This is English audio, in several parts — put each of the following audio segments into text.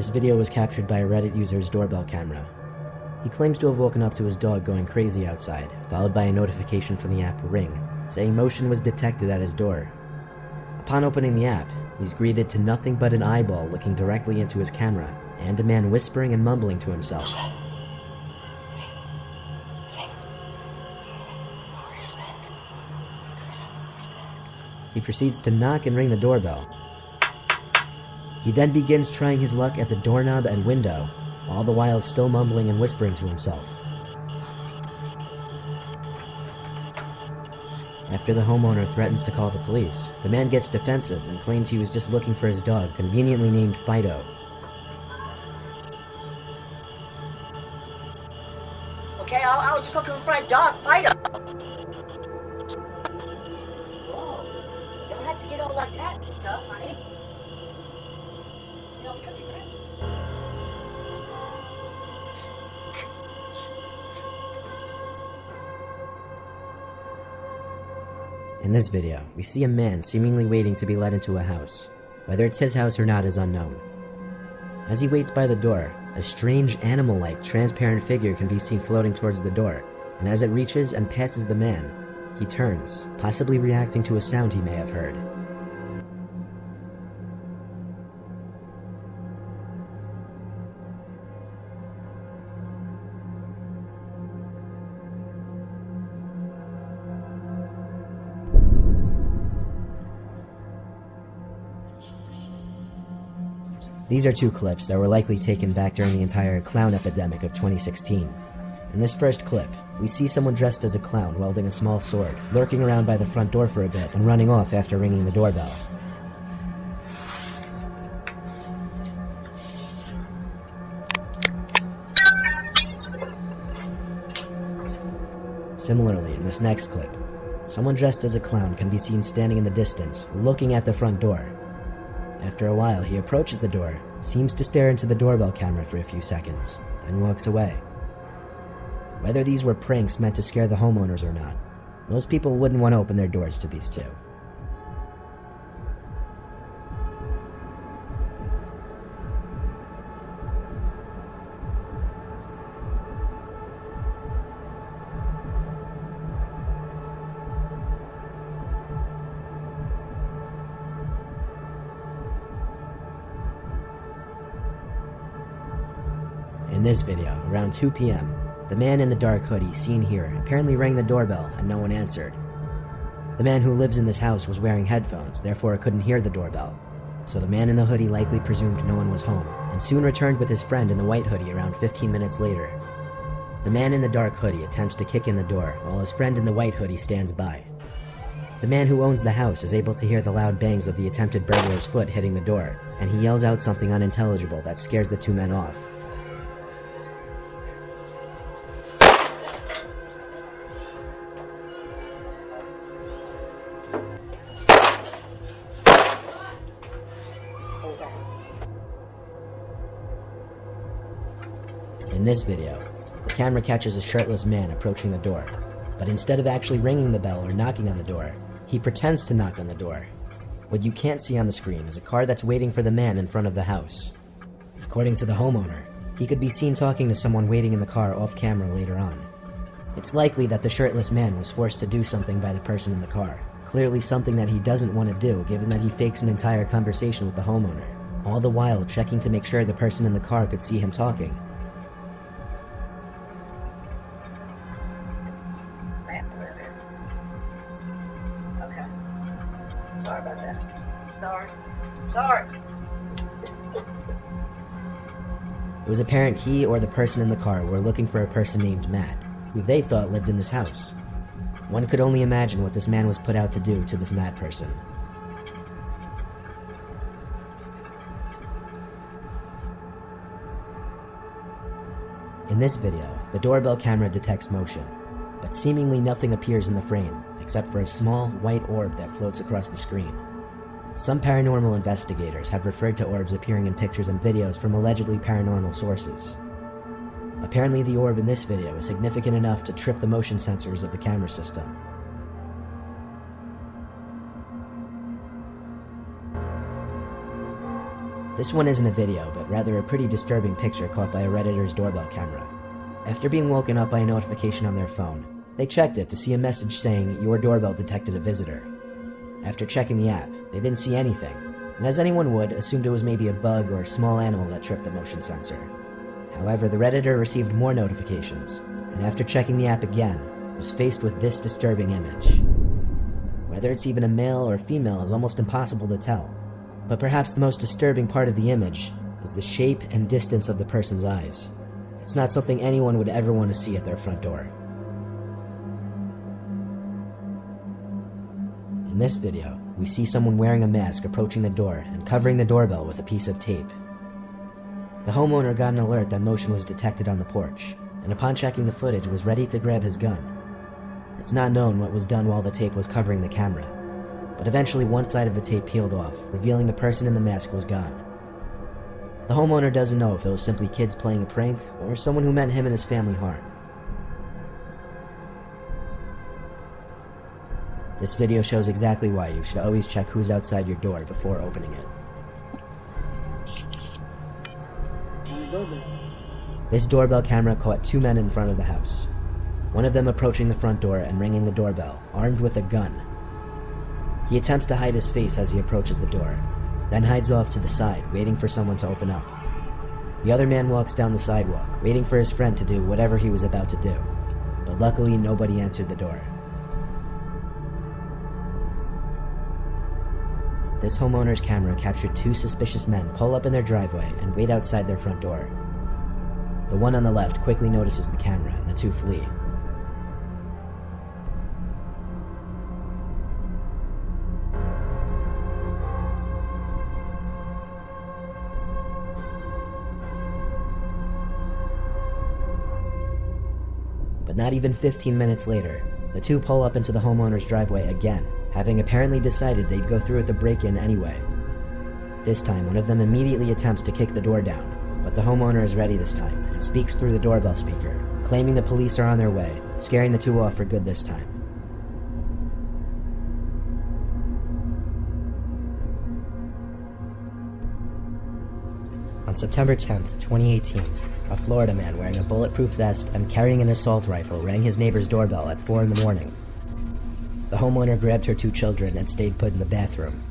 This video was captured by a Reddit user's doorbell camera. He claims to have woken up to his dog going crazy outside, followed by a notification from the app Ring, saying motion was detected at his door. Upon opening the app, he's greeted to nothing but an eyeball looking directly into his camera, and a man whispering and mumbling to himself. He proceeds to knock and ring the doorbell. He then begins trying his luck at the doorknob and window, all the while still mumbling and whispering to himself. After the homeowner threatens to call the police, the man gets defensive and claims he was just looking for his dog, conveniently named Fido. Okay, I was just looking for my dog, Fido. Whoa, you don't have to get all like that and stuff, honey. You know, because you're friends. In this video, we see a man seemingly waiting to be let into a house. Whether it's his house or not is unknown. As he waits by the door, a strange animal-like transparent figure can be seen floating towards the door, and as it reaches and passes the man, he turns, possibly reacting to a sound he may have heard. These are two clips that were likely taken back during the entire clown epidemic of 2016. In this first clip, we see someone dressed as a clown wielding a small sword, lurking around by the front door for a bit and running off after ringing the doorbell. Similarly, in this next clip, someone dressed as a clown can be seen standing in the distance, looking at the front door. After a while, he approaches the door, seems to stare into the doorbell camera for a few seconds, then walks away. Whether these were pranks meant to scare the homeowners or not, most people wouldn't want to open their doors to these two. In this video, around 2 p.m., the man in the dark hoodie seen here apparently rang the doorbell and no one answered. The man who lives in this house was wearing headphones, therefore couldn't hear the doorbell, so the man in the hoodie likely presumed no one was home, and soon returned with his friend in the white hoodie around 15 minutes later. The man in the dark hoodie attempts to kick in the door, while his friend in the white hoodie stands by. The man who owns the house is able to hear the loud bangs of the attempted burglar's foot hitting the door, and he yells out something unintelligible that scares the two men off. In this video, the camera catches a shirtless man approaching the door, but instead of actually ringing the bell or knocking on the door, he pretends to knock on the door. What you can't see on the screen is a car that's waiting for the man in front of the house. According to the homeowner, he could be seen talking to someone waiting in the car off camera later on. It's likely that the shirtless man was forced to do something by the person in the car, clearly something that he doesn't want to do given that he fakes an entire conversation with the homeowner, all the while checking to make sure the person in the car could see him talking. Sorry about that. Sorry. It was apparent he or the person in the car were looking for a person named Matt, who they thought lived in this house. One could only imagine what this man was put out to do to this Matt person. In this video, the doorbell camera detects motion, but seemingly nothing appears in the frame, except for a small, white orb that floats across the screen. Some paranormal investigators have referred to orbs appearing in pictures and videos from allegedly paranormal sources. Apparently the orb in this video is significant enough to trip the motion sensors of the camera system. This one isn't a video, but rather a pretty disturbing picture caught by a Redditor's doorbell camera. After being woken up by a notification on their phone, they checked it to see a message saying, "Your doorbell detected a visitor." After checking the app, they didn't see anything, and as anyone would, assumed it was maybe a bug or a small animal that tripped the motion sensor. However, the Redditor received more notifications, and after checking the app again, was faced with this disturbing image. Whether it's even a male or female is almost impossible to tell, but perhaps the most disturbing part of the image is the shape and distance of the person's eyes. It's not something anyone would ever want to see at their front door. In this video, we see someone wearing a mask approaching the door and covering the doorbell with a piece of tape. The homeowner got an alert that motion was detected on the porch, and upon checking the footage was ready to grab his gun. It's not known what was done while the tape was covering the camera, but eventually one side of the tape peeled off, revealing the person in the mask was gone. The homeowner doesn't know if it was simply kids playing a prank or someone who meant him and his family harm. This video shows exactly why you should always check who's outside your door before opening it. This doorbell camera caught two men in front of the house. One of them approaching the front door and ringing the doorbell, armed with a gun. He attempts to hide his face as he approaches the door, then hides off to the side, waiting for someone to open up. The other man walks down the sidewalk, waiting for his friend to do whatever he was about to do, but luckily nobody answered the door. This homeowner's camera captured two suspicious men pull up in their driveway and wait outside their front door. The one on the left quickly notices the camera and the two flee. But not even 15 minutes later, the two pull up into the homeowner's driveway again, having apparently decided they'd go through with the break-in anyway. This time, one of them immediately attempts to kick the door down, but the homeowner is ready this time and speaks through the doorbell speaker, claiming the police are on their way, scaring the two off for good this time. On September 10th, 2018, a Florida man wearing a bulletproof vest and carrying an assault rifle rang his neighbor's doorbell at 4 a.m. The homeowner grabbed her two children and stayed put in the bathroom.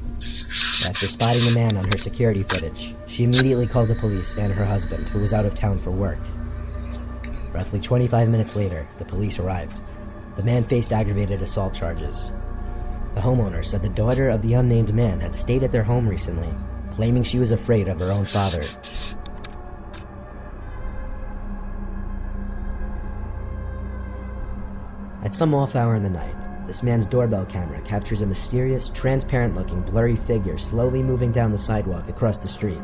After spotting the man on her security footage, she immediately called the police and her husband, who was out of town for work. Roughly 25 minutes later, the police arrived. The man faced aggravated assault charges. The homeowner said the daughter of the unnamed man had stayed at their home recently, claiming she was afraid of her own father. At some off hour in the night, this man's doorbell camera captures a mysterious, transparent-looking, blurry figure slowly moving down the sidewalk across the street.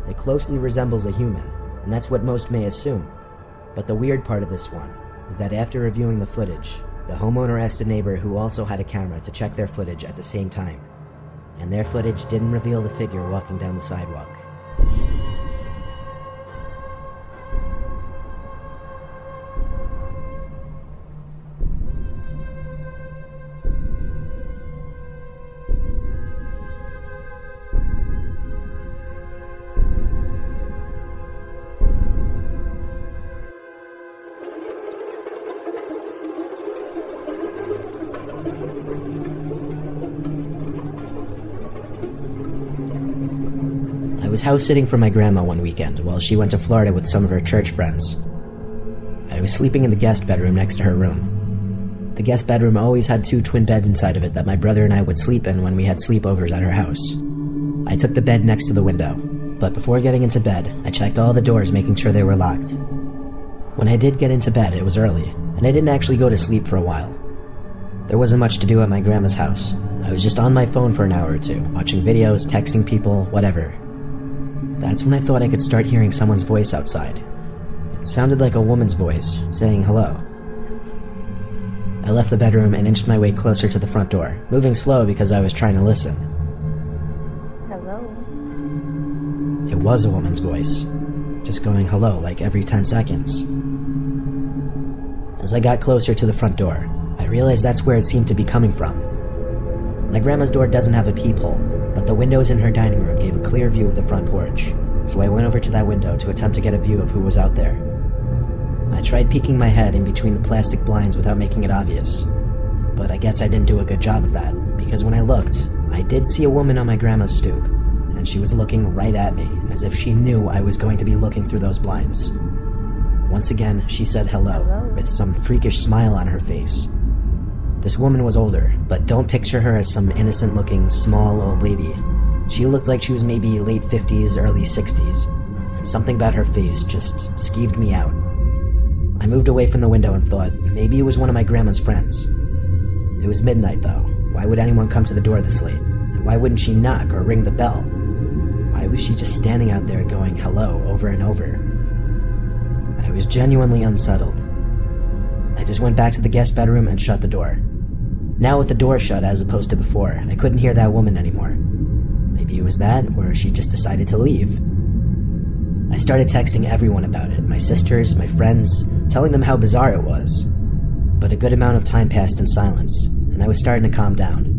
It closely resembles a human, and that's what most may assume. But the weird part of this one is that after reviewing the footage, the homeowner asked a neighbor who also had a camera to check their footage at the same time, and their footage didn't reveal the figure walking down the sidewalk. I was house sitting for my grandma one weekend while she went to Florida with some of her church friends. I was sleeping in the guest bedroom next to her room. The guest bedroom always had two twin beds inside of it that my brother and I would sleep in when we had sleepovers at her house. I took the bed next to the window, but before getting into bed, I checked all the doors making sure they were locked. When I did get into bed, it was early, and I didn't actually go to sleep for a while. There wasn't much to do at my grandma's house. I was just on my phone for an hour or two, watching videos, texting people, whatever. That's when I thought I could start hearing someone's voice outside, sounded like a woman's voice, saying hello. I left the bedroom and inched my way closer to the front door, moving slow because I was trying to listen. Hello? It was a woman's voice, just going hello like every 10 seconds. As I got closer to the front door, I realized that's where it seemed to be coming from. My grandma's door doesn't have a peephole, but the windows in her dining room gave a clear view of the front porch, so I went over to that window to attempt to get a view of who was out there. I tried peeking my head in between the plastic blinds without making it obvious, but I guess I didn't do a good job of that, because when I looked, I did see a woman on my grandma's stoop, and she was looking right at me, as if she knew I was going to be looking through those blinds. Once again, she said hello, with some freakish smile on her face. This woman was older, but don't picture her as some innocent-looking, small old lady. She looked like she was maybe late 50s, early 60s, and something about her face just skeeved me out. I moved away from the window and thought maybe it was one of my grandma's friends. It was midnight, though. Why would anyone come to the door this late? And why wouldn't she knock or ring the bell? Why was she just standing out there going hello over and over? I was genuinely unsettled. I just went back to the guest bedroom and shut the door. Now with the door shut as opposed to before, I couldn't hear that woman anymore. Maybe it was that, or she just decided to leave. I started texting everyone about it, my sisters, my friends, telling them how bizarre it was. But a good amount of time passed in silence, and I was starting to calm down.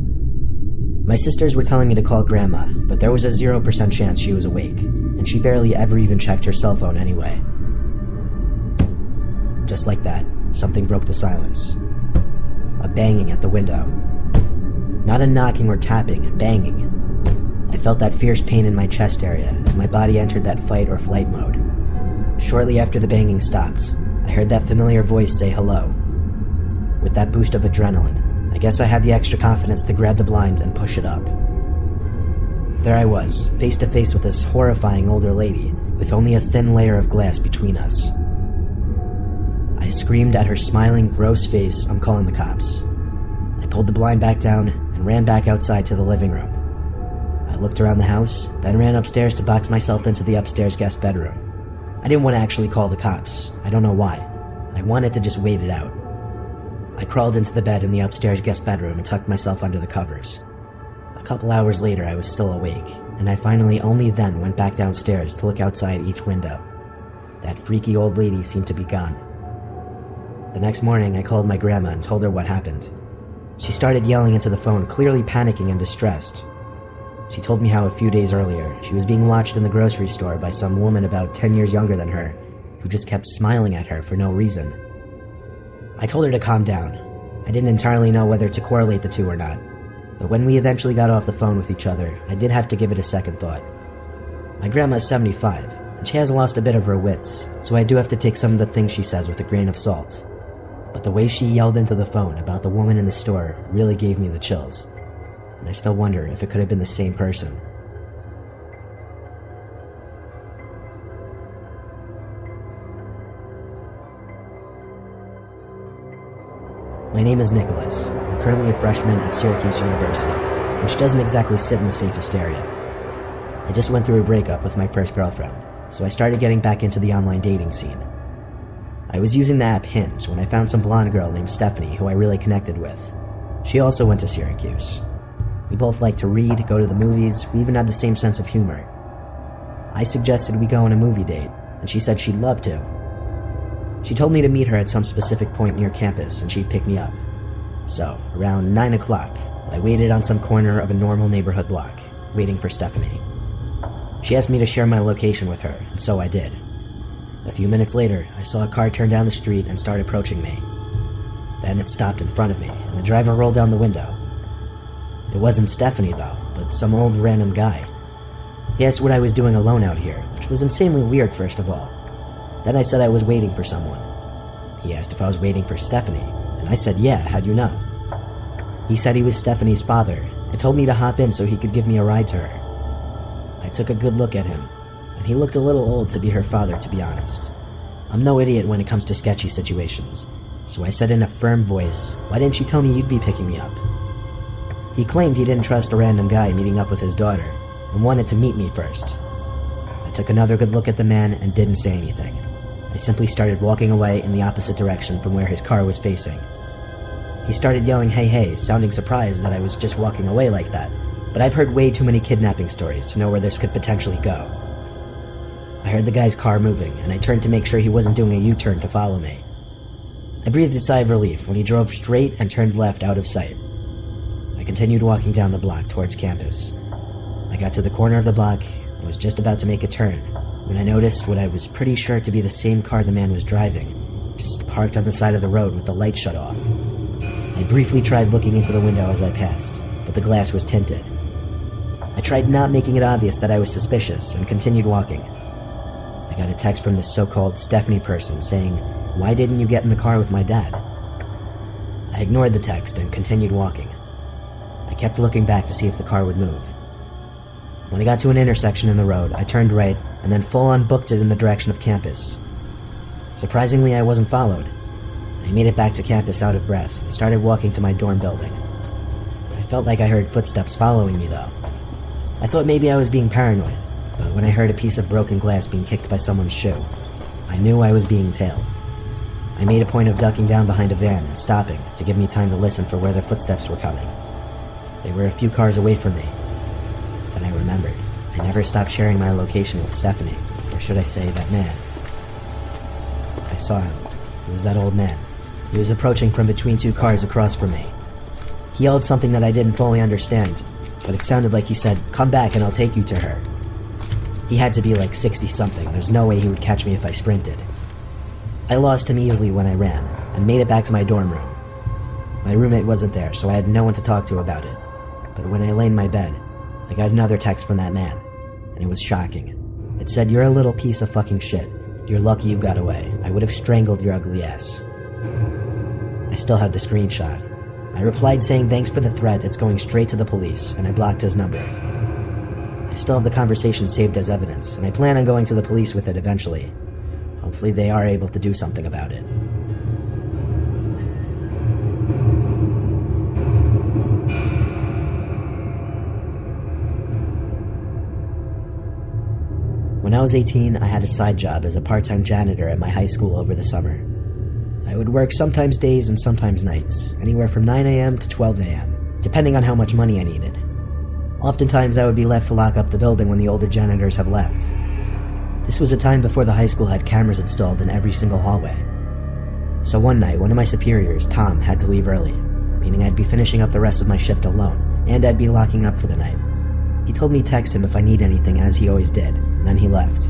My sisters were telling me to call Grandma, but there was a 0% chance she was awake, and she barely ever even checked her cell phone anyway. Just like that, something broke the silence. A banging at the window. Not a knocking or tapping, banging. I felt that fierce pain in my chest area as my body entered that fight or flight mode. Shortly after the banging stopped, I heard that familiar voice say hello. With that boost of adrenaline, I guess I had the extra confidence to grab the blind and push it up. There I was, face to face with this horrifying older lady, with only a thin layer of glass between us. I screamed at her smiling, gross face, "I'm calling the cops." I pulled the blind back down and ran back outside to the living room. I looked around the house, then ran upstairs to box myself into the upstairs guest bedroom. I didn't want to actually call the cops. I don't know why. I wanted to just wait it out. I crawled into the bed in the upstairs guest bedroom and tucked myself under the covers. A couple hours later, I was still awake, and I finally only then went back downstairs to look outside each window. That freaky old lady seemed to be gone. The next morning, I called my grandma and told her what happened. She started yelling into the phone, clearly panicking and distressed. She told me how a few days earlier, she was being watched in the grocery store by some woman about 10 years younger than her, who just kept smiling at her for no reason. I told her to calm down. I didn't entirely know whether to correlate the two or not, but when we eventually got off the phone with each other, I did have to give it a second thought. My grandma is 75, and she has lost a bit of her wits, so I do have to take some of the things she says with a grain of salt. But the way she yelled into the phone about the woman in the store really gave me the chills, and I still wonder if it could have been the same person. My name is Nicholas. I'm currently a freshman at Syracuse University, which doesn't exactly sit in the safest area. I just went through a breakup with my first girlfriend, so I started getting back into the online dating scene. I was using the app Hinge when I found some blonde girl named Stephanie who I really connected with. She also went to Syracuse. We both liked to read, go to the movies, we even had the same sense of humor. I suggested we go on a movie date, and she said she'd love to. She told me to meet her at some specific point near campus and she'd pick me up. So, around 9 o'clock, I waited on some corner of a normal neighborhood block, waiting for Stephanie. She asked me to share my location with her, and so I did. A few minutes later, I saw a car turn down the street and start approaching me. Then it stopped in front of me, and the driver rolled down the window. It wasn't Stephanie, though, but some old random guy. He asked what I was doing alone out here, which was insanely weird, first of all. Then I said I was waiting for someone. He asked if I was waiting for Stephanie, and I said, yeah, how'd you know? He said he was Stephanie's father, and told me to hop in so he could give me a ride to her. I took a good look at him, and he looked a little old to be her father, to be honest. I'm no idiot when it comes to sketchy situations, so I said in a firm voice, why didn't you tell me you'd be picking me up? He claimed he didn't trust a random guy meeting up with his daughter, and wanted to meet me first. I took another good look at the man and didn't say anything. I simply started walking away in the opposite direction from where his car was facing. He started yelling, "Hey, hey," sounding surprised that I was just walking away like that, but I've heard way too many kidnapping stories to know where this could potentially go. I heard the guy's car moving, and I turned to make sure he wasn't doing a U-turn to follow me. I breathed a sigh of relief when he drove straight and turned left out of sight. I continued walking down the block towards campus. I got to the corner of the block and was just about to make a turn when I noticed what I was pretty sure to be the same car the man was driving, just parked on the side of the road with the light shut off. I briefly tried looking into the window as I passed, but the glass was tinted. I tried not making it obvious that I was suspicious and continued walking. I got a text from this so-called Stephanie person saying, "Why didn't you get in the car with my dad?" I ignored the text and continued walking. I kept looking back to see if the car would move. When I got to an intersection in the road, I turned right and then full-on booked it in the direction of campus. Surprisingly, I wasn't followed. I made it back to campus out of breath and started walking to my dorm building. I felt like I heard footsteps following me, though. I thought maybe I was being paranoid, but when I heard a piece of broken glass being kicked by someone's shoe, I knew I was being tailed. I made a point of ducking down behind a van and stopping to give me time to listen for where their footsteps were coming. They were a few cars away from me. Then I remembered. I never stopped sharing my location with Stephanie, or should I say, that man. I saw him. He was that old man. He was approaching from between two cars across from me. He yelled something that I didn't fully understand, but it sounded like he said, "Come back and I'll take you to her." He had to be like 60-something. There's no way he would catch me if I sprinted. I lost him easily when I ran, and made it back to my dorm room. My roommate wasn't there, so I had no one to talk to about it. But when I lay in my bed, I got another text from that man, and it was shocking. It said, "You're a little piece of fucking shit. You're lucky you got away. I would have strangled your ugly ass." I still had the screenshot. I replied saying thanks for the threat, it's going straight to the police, and I blocked his number. I still have the conversation saved as evidence, and I plan on going to the police with it eventually. Hopefully they are able to do something about it. When I was 18, I had a side job as a part-time janitor at my high school over the summer. I would work sometimes days and sometimes nights, anywhere from 9 a.m. to 12 a.m., depending on how much money I needed. Oftentimes I would be left to lock up the building when the older janitors have left. This was a time before the high school had cameras installed in every single hallway. So one night, one of my superiors, Tom, had to leave early, meaning I'd be finishing up the rest of my shift alone, and I'd be locking up for the night. He told me to text him if I need anything, as he always did, and then he left.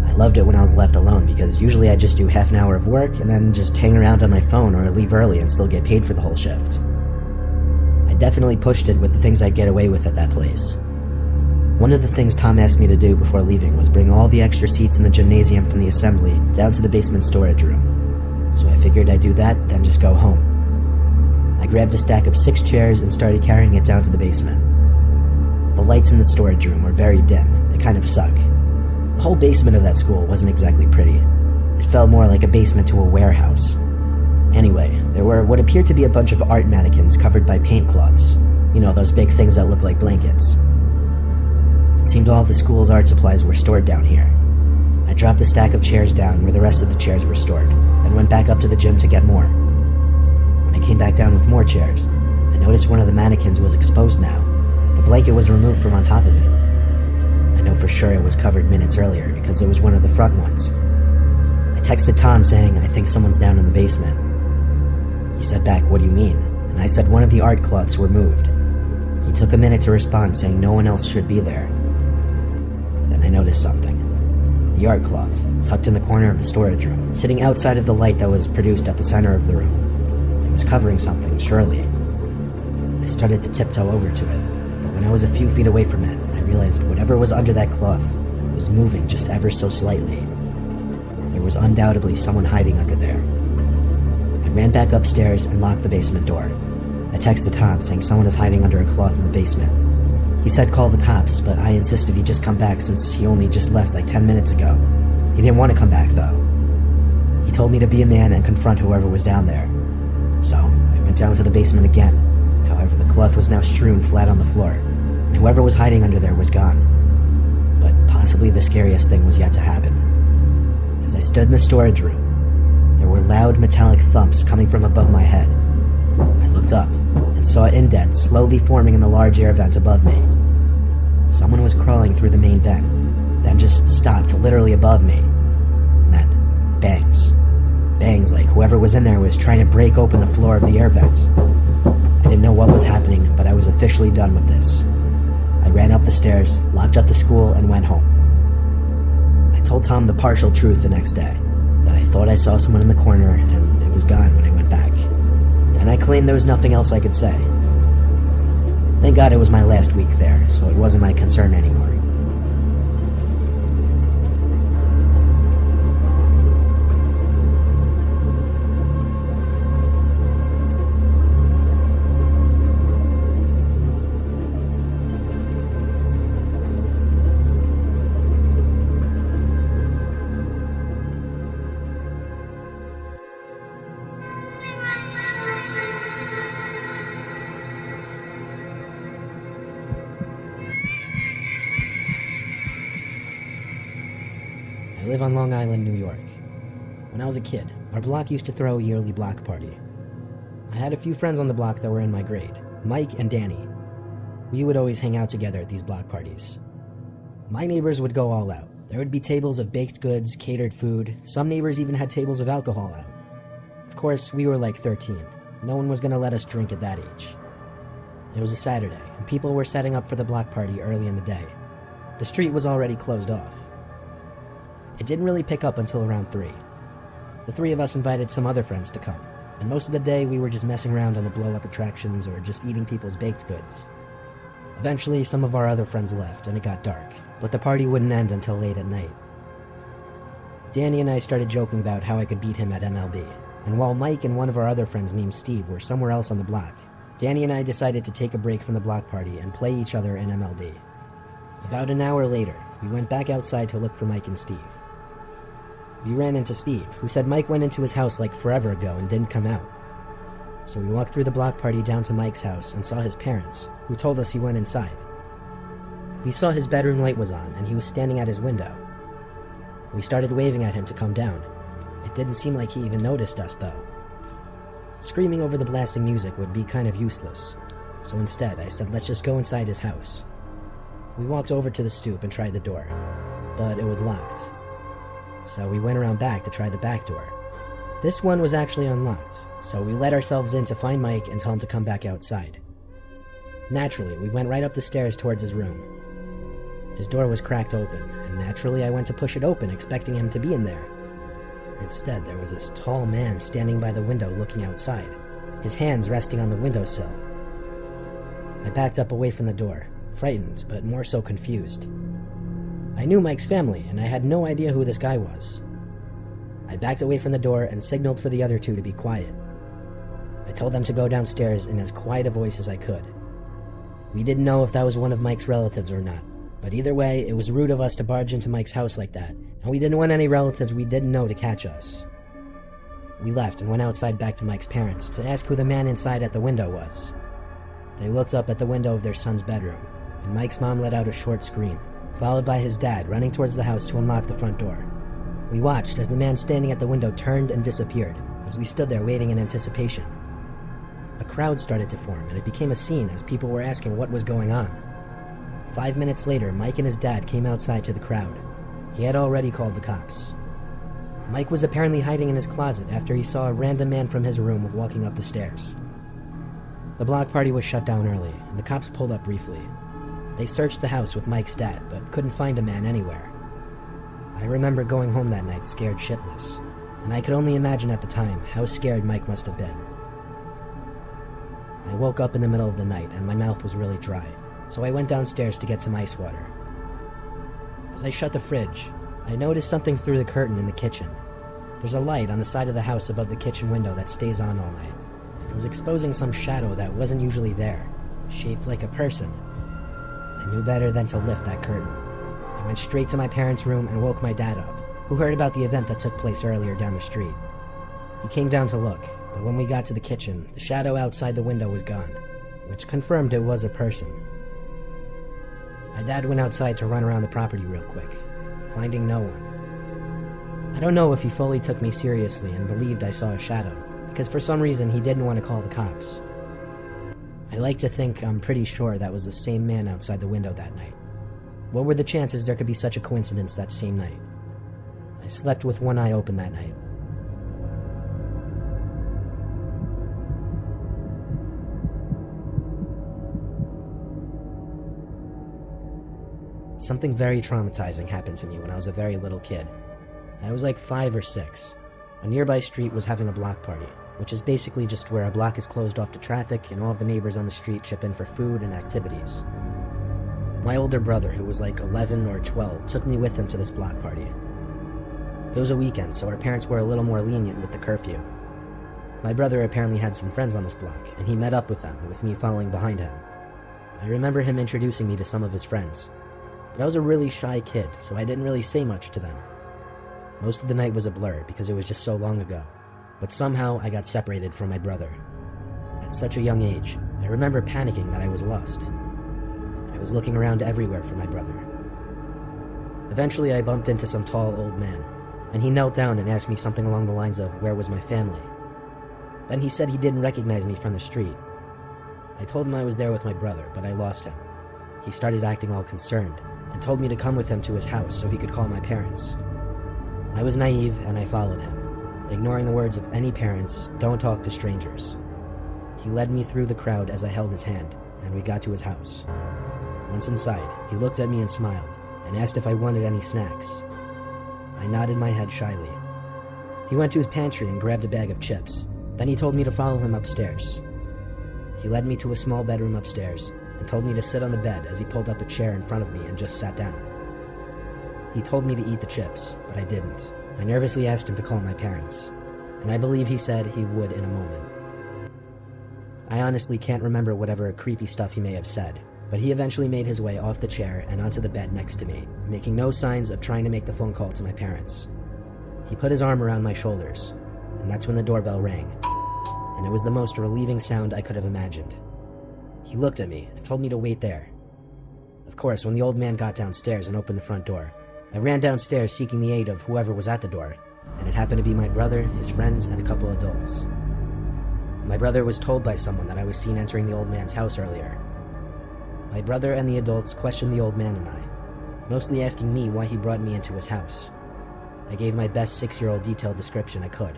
I loved it when I was left alone because usually I'd just do half an hour of work and then just hang around on my phone or leave early and still get paid for the whole shift. I definitely pushed it with the things I'd get away with at that place. One of the things Tom asked me to do before leaving was bring all the extra seats in the gymnasium from the assembly down to the basement storage room. So I figured I'd do that, then just go home. I grabbed a stack of 6 chairs and started carrying it down to the basement. The lights in the storage room were very dim. They kind of suck. The whole basement of that school wasn't exactly pretty. It felt more like a basement to a warehouse. Anyway, there were what appeared to be a bunch of art mannequins covered by paint cloths. You know, those big things that look like blankets. It seemed all of the school's art supplies were stored down here. I dropped a stack of chairs down where the rest of the chairs were stored, and went back up to the gym to get more. When I came back down with more chairs, I noticed one of the mannequins was exposed now. The blanket was removed from on top of it. I know for sure it was covered minutes earlier because it was one of the front ones. I texted Tom saying, "I think someone's down in the basement." He said back, "What do you mean?" And I said one of the art cloths were moved. He took a minute to respond saying no one else should be there. Then I noticed something. The art cloth, tucked in the corner of the storage room, sitting outside of the light that was produced at the center of the room. It was covering something, surely. I started to tiptoe over to it, but when I was a few feet away from it, I realized whatever was under that cloth was moving just ever so slightly. There was undoubtedly someone hiding under there. I ran back upstairs and locked the basement door. I texted Tom saying someone is hiding under a cloth in the basement. He said call the cops, but I insisted he just come back since he only just left like 10 minutes ago. He didn't want to come back though. He told me to be a man and confront whoever was down there. So I went down to the basement again. However, the cloth was now strewn flat on the floor, and whoever was hiding under there was gone. But possibly the scariest thing was yet to happen. As I stood in the storage room, there were loud metallic thumps coming from above my head. I looked up and saw indents slowly forming in the large air vent above me. Someone was crawling through the main vent, then just stopped literally above me. And then, bangs. Bangs like whoever was in there was trying to break open the floor of the air vent. I didn't know what was happening, but I was officially done with this. I ran up the stairs, locked up the school, and went home. I told Tom the partial truth the next day, that I thought I saw someone in the corner and it was gone when I went back. And I claimed there was nothing else I could say. Thank God it was my last week there, so it wasn't my concern anymore. I live on Long Island, New York. When I was a kid, our block used to throw a yearly block party. I had a few friends on the block that were in my grade, Mike and Danny. We would always hang out together at these block parties. My neighbors would go all out. There would be tables of baked goods, catered food. Some neighbors even had tables of alcohol out. Of course, we were like 13. No one was going to let us drink at that age. It was a Saturday, and people were setting up for the block party early in the day. The street was already closed off. It didn't really pick up until around 3. The three of us invited some other friends to come, and most of the day we were just messing around on the blow-up attractions or just eating people's baked goods. Eventually, some of our other friends left, and it got dark, but the party wouldn't end until late at night. Danny and I started joking about how I could beat him at MLB, and while Mike and one of our other friends named Steve were somewhere else on the block, Danny and I decided to take a break from the block party and play each other in MLB. About an hour later, we went back outside to look for Mike and Steve. We ran into Steve, who said Mike went into his house like forever ago and didn't come out. So we walked through the block party down to Mike's house and saw his parents, who told us he went inside. We saw his bedroom light was on and he was standing at his window. We started waving at him to come down. It didn't seem like he even noticed us, though. Screaming over the blasting music would be kind of useless, so instead I said let's just go inside his house. We walked over to the stoop and tried the door, but it was locked. So we went around back to try the back door. This one was actually unlocked, so we let ourselves in to find Mike and tell him to come back outside. Naturally, we went right up the stairs towards his room. His door was cracked open, and naturally I went to push it open, expecting him to be in there. Instead, there was this tall man standing by the window looking outside, his hands resting on the windowsill. I backed up away from the door, frightened, but more so confused. I knew Mike's family, and I had no idea who this guy was. I backed away from the door and signaled for the other two to be quiet. I told them to go downstairs in as quiet a voice as I could. We didn't know if that was one of Mike's relatives or not, but either way, it was rude of us to barge into Mike's house like that, and we didn't want any relatives we didn't know to catch us. We left and went outside back to Mike's parents to ask who the man inside at the window was. They looked up at the window of their son's bedroom, and Mike's mom let out a short scream, followed by his dad running towards the house to unlock the front door. We watched as the man standing at the window turned and disappeared, as we stood there waiting in anticipation. A crowd started to form, and it became a scene as people were asking what was going on. 5 minutes later, Mike and his dad came outside to the crowd. He had already called the cops. Mike was apparently hiding in his closet after he saw a random man from his room walking up the stairs. The block party was shut down early, and the cops pulled up briefly. They searched the house with Mike's dad, but couldn't find a man anywhere. I remember going home that night scared shitless, and I could only imagine at the time how scared Mike must have been. I woke up in the middle of the night and my mouth was really dry, so I went downstairs to get some ice water. As I shut the fridge, I noticed something through the curtain in the kitchen. There's a light on the side of the house above the kitchen window that stays on all night, and it was exposing some shadow that wasn't usually there, shaped like a person. I knew better than to lift that curtain. I went straight to my parents' room and woke my dad up, who heard about the event that took place earlier down the street. He came down to look, but when we got to the kitchen, the shadow outside the window was gone, which confirmed it was a person. My dad went outside to run around the property real quick, finding no one. I don't know if he fully took me seriously and believed I saw a shadow, because for some reason he didn't want to call the cops. I like to think I'm pretty sure that was the same man outside the window that night. What were the chances there could be such a coincidence that same night? I slept with one eye open that night. Something very traumatizing happened to me when I was a very little kid. I was like 5 or 6. A nearby street was having a block party, which is basically just where a block is closed off to traffic and all of the neighbors on the street chip in for food and activities. My older brother, who was like 11 or 12, took me with him to this block party. It was a weekend, so our parents were a little more lenient with the curfew. My brother apparently had some friends on this block, and he met up with them, with me following behind him. I remember him introducing me to some of his friends, but I was a really shy kid, so I didn't really say much to them. Most of the night was a blur because it was just so long ago, but somehow I got separated from my brother. At such a young age, I remember panicking that I was lost. I was looking around everywhere for my brother. Eventually I bumped into some tall old man, and he knelt down and asked me something along the lines of, "Where was my family?" Then he said he didn't recognize me from the street. I told him I was there with my brother, but I lost him. He started acting all concerned, and told me to come with him to his house so he could call my parents. I was naive, and I followed him, ignoring the words of any parents, "Don't talk to strangers." He led me through the crowd as I held his hand, and we got to his house. Once inside, he looked at me and smiled, and asked if I wanted any snacks. I nodded my head shyly. He went to his pantry and grabbed a bag of chips. Then he told me to follow him upstairs. He led me to a small bedroom upstairs, and told me to sit on the bed as he pulled up a chair in front of me and just sat down. He told me to eat the chips, but I didn't. I nervously asked him to call my parents, and I believe he said he would in a moment. I honestly can't remember whatever creepy stuff he may have said, but he eventually made his way off the chair and onto the bed next to me, making no signs of trying to make the phone call to my parents. He put his arm around my shoulders, and that's when the doorbell rang, and it was the most relieving sound I could have imagined. He looked at me and told me to wait there. Of course, when the old man got downstairs and opened the front door, I ran downstairs seeking the aid of whoever was at the door, and it happened to be my brother, his friends, and a couple adults. My brother was told by someone that I was seen entering the old man's house earlier. My brother and the adults questioned the old man and I, mostly asking me why he brought me into his house. I gave my best 6-year-old detailed description I could.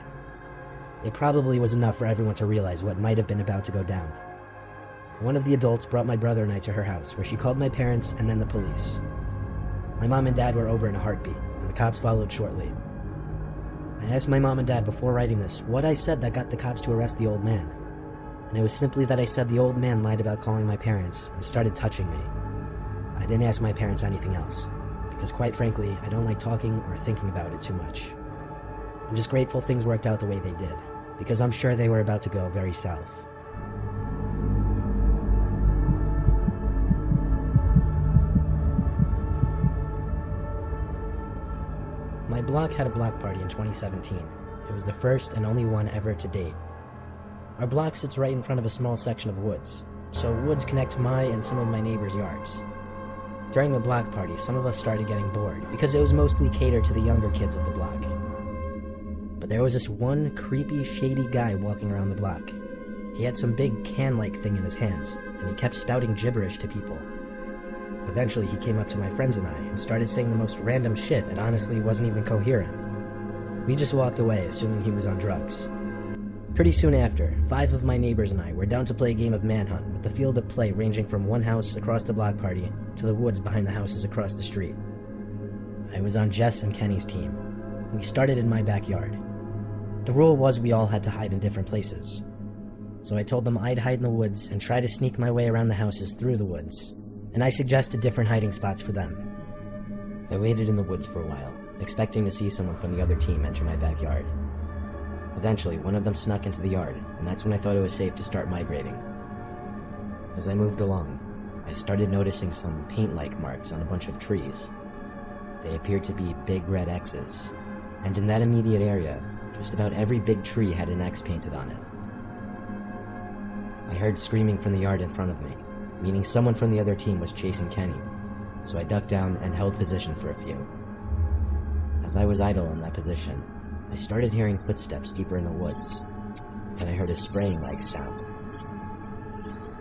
It probably was enough for everyone to realize what might have been about to go down. One of the adults brought my brother and I to her house, where she called my parents and then the police. My mom and dad were over in a heartbeat, and the cops followed shortly. I asked my mom and dad before writing this what I said that got the cops to arrest the old man, and it was simply that I said the old man lied about calling my parents and started touching me. I didn't ask my parents anything else, because quite frankly, I don't like talking or thinking about it too much. I'm just grateful things worked out the way they did, because I'm sure they were about to go very south. My block had a block party in 2017. It was the first and only one ever to date. Our block sits right in front of a small section of woods, so woods connect my and some of my neighbors' yards. During the block party, some of us started getting bored because it was mostly catered to the younger kids of the block. But there was this one creepy, shady guy walking around the block. He had some big can-like thing in his hands, and he kept spouting gibberish to people. Eventually, he came up to my friends and I and started saying the most random shit that honestly wasn't even coherent. We just walked away, assuming he was on drugs. Pretty soon after, 5 of my neighbors and I were down to play a game of manhunt with the field of play ranging from one house across the block party to the woods behind the houses across the street. I was on Jess and Kenny's team. We started in my backyard. The rule was we all had to hide in different places. So I told them I'd hide in the woods and try to sneak my way around the houses through the woods, and I suggested different hiding spots for them. I waited in the woods for a while, expecting to see someone from the other team enter my backyard. Eventually, one of them snuck into the yard, and that's when I thought it was safe to start migrating. As I moved along, I started noticing some paint-like marks on a bunch of trees. They appeared to be big red X's, and in that immediate area, just about every big tree had an X painted on it. I heard screaming from the yard in front of me, meaning someone from the other team was chasing Kenny, so I ducked down and held position for a few. As As I was idle in that position, I started hearing footsteps deeper in the woods. Then I heard a spraying-like sound.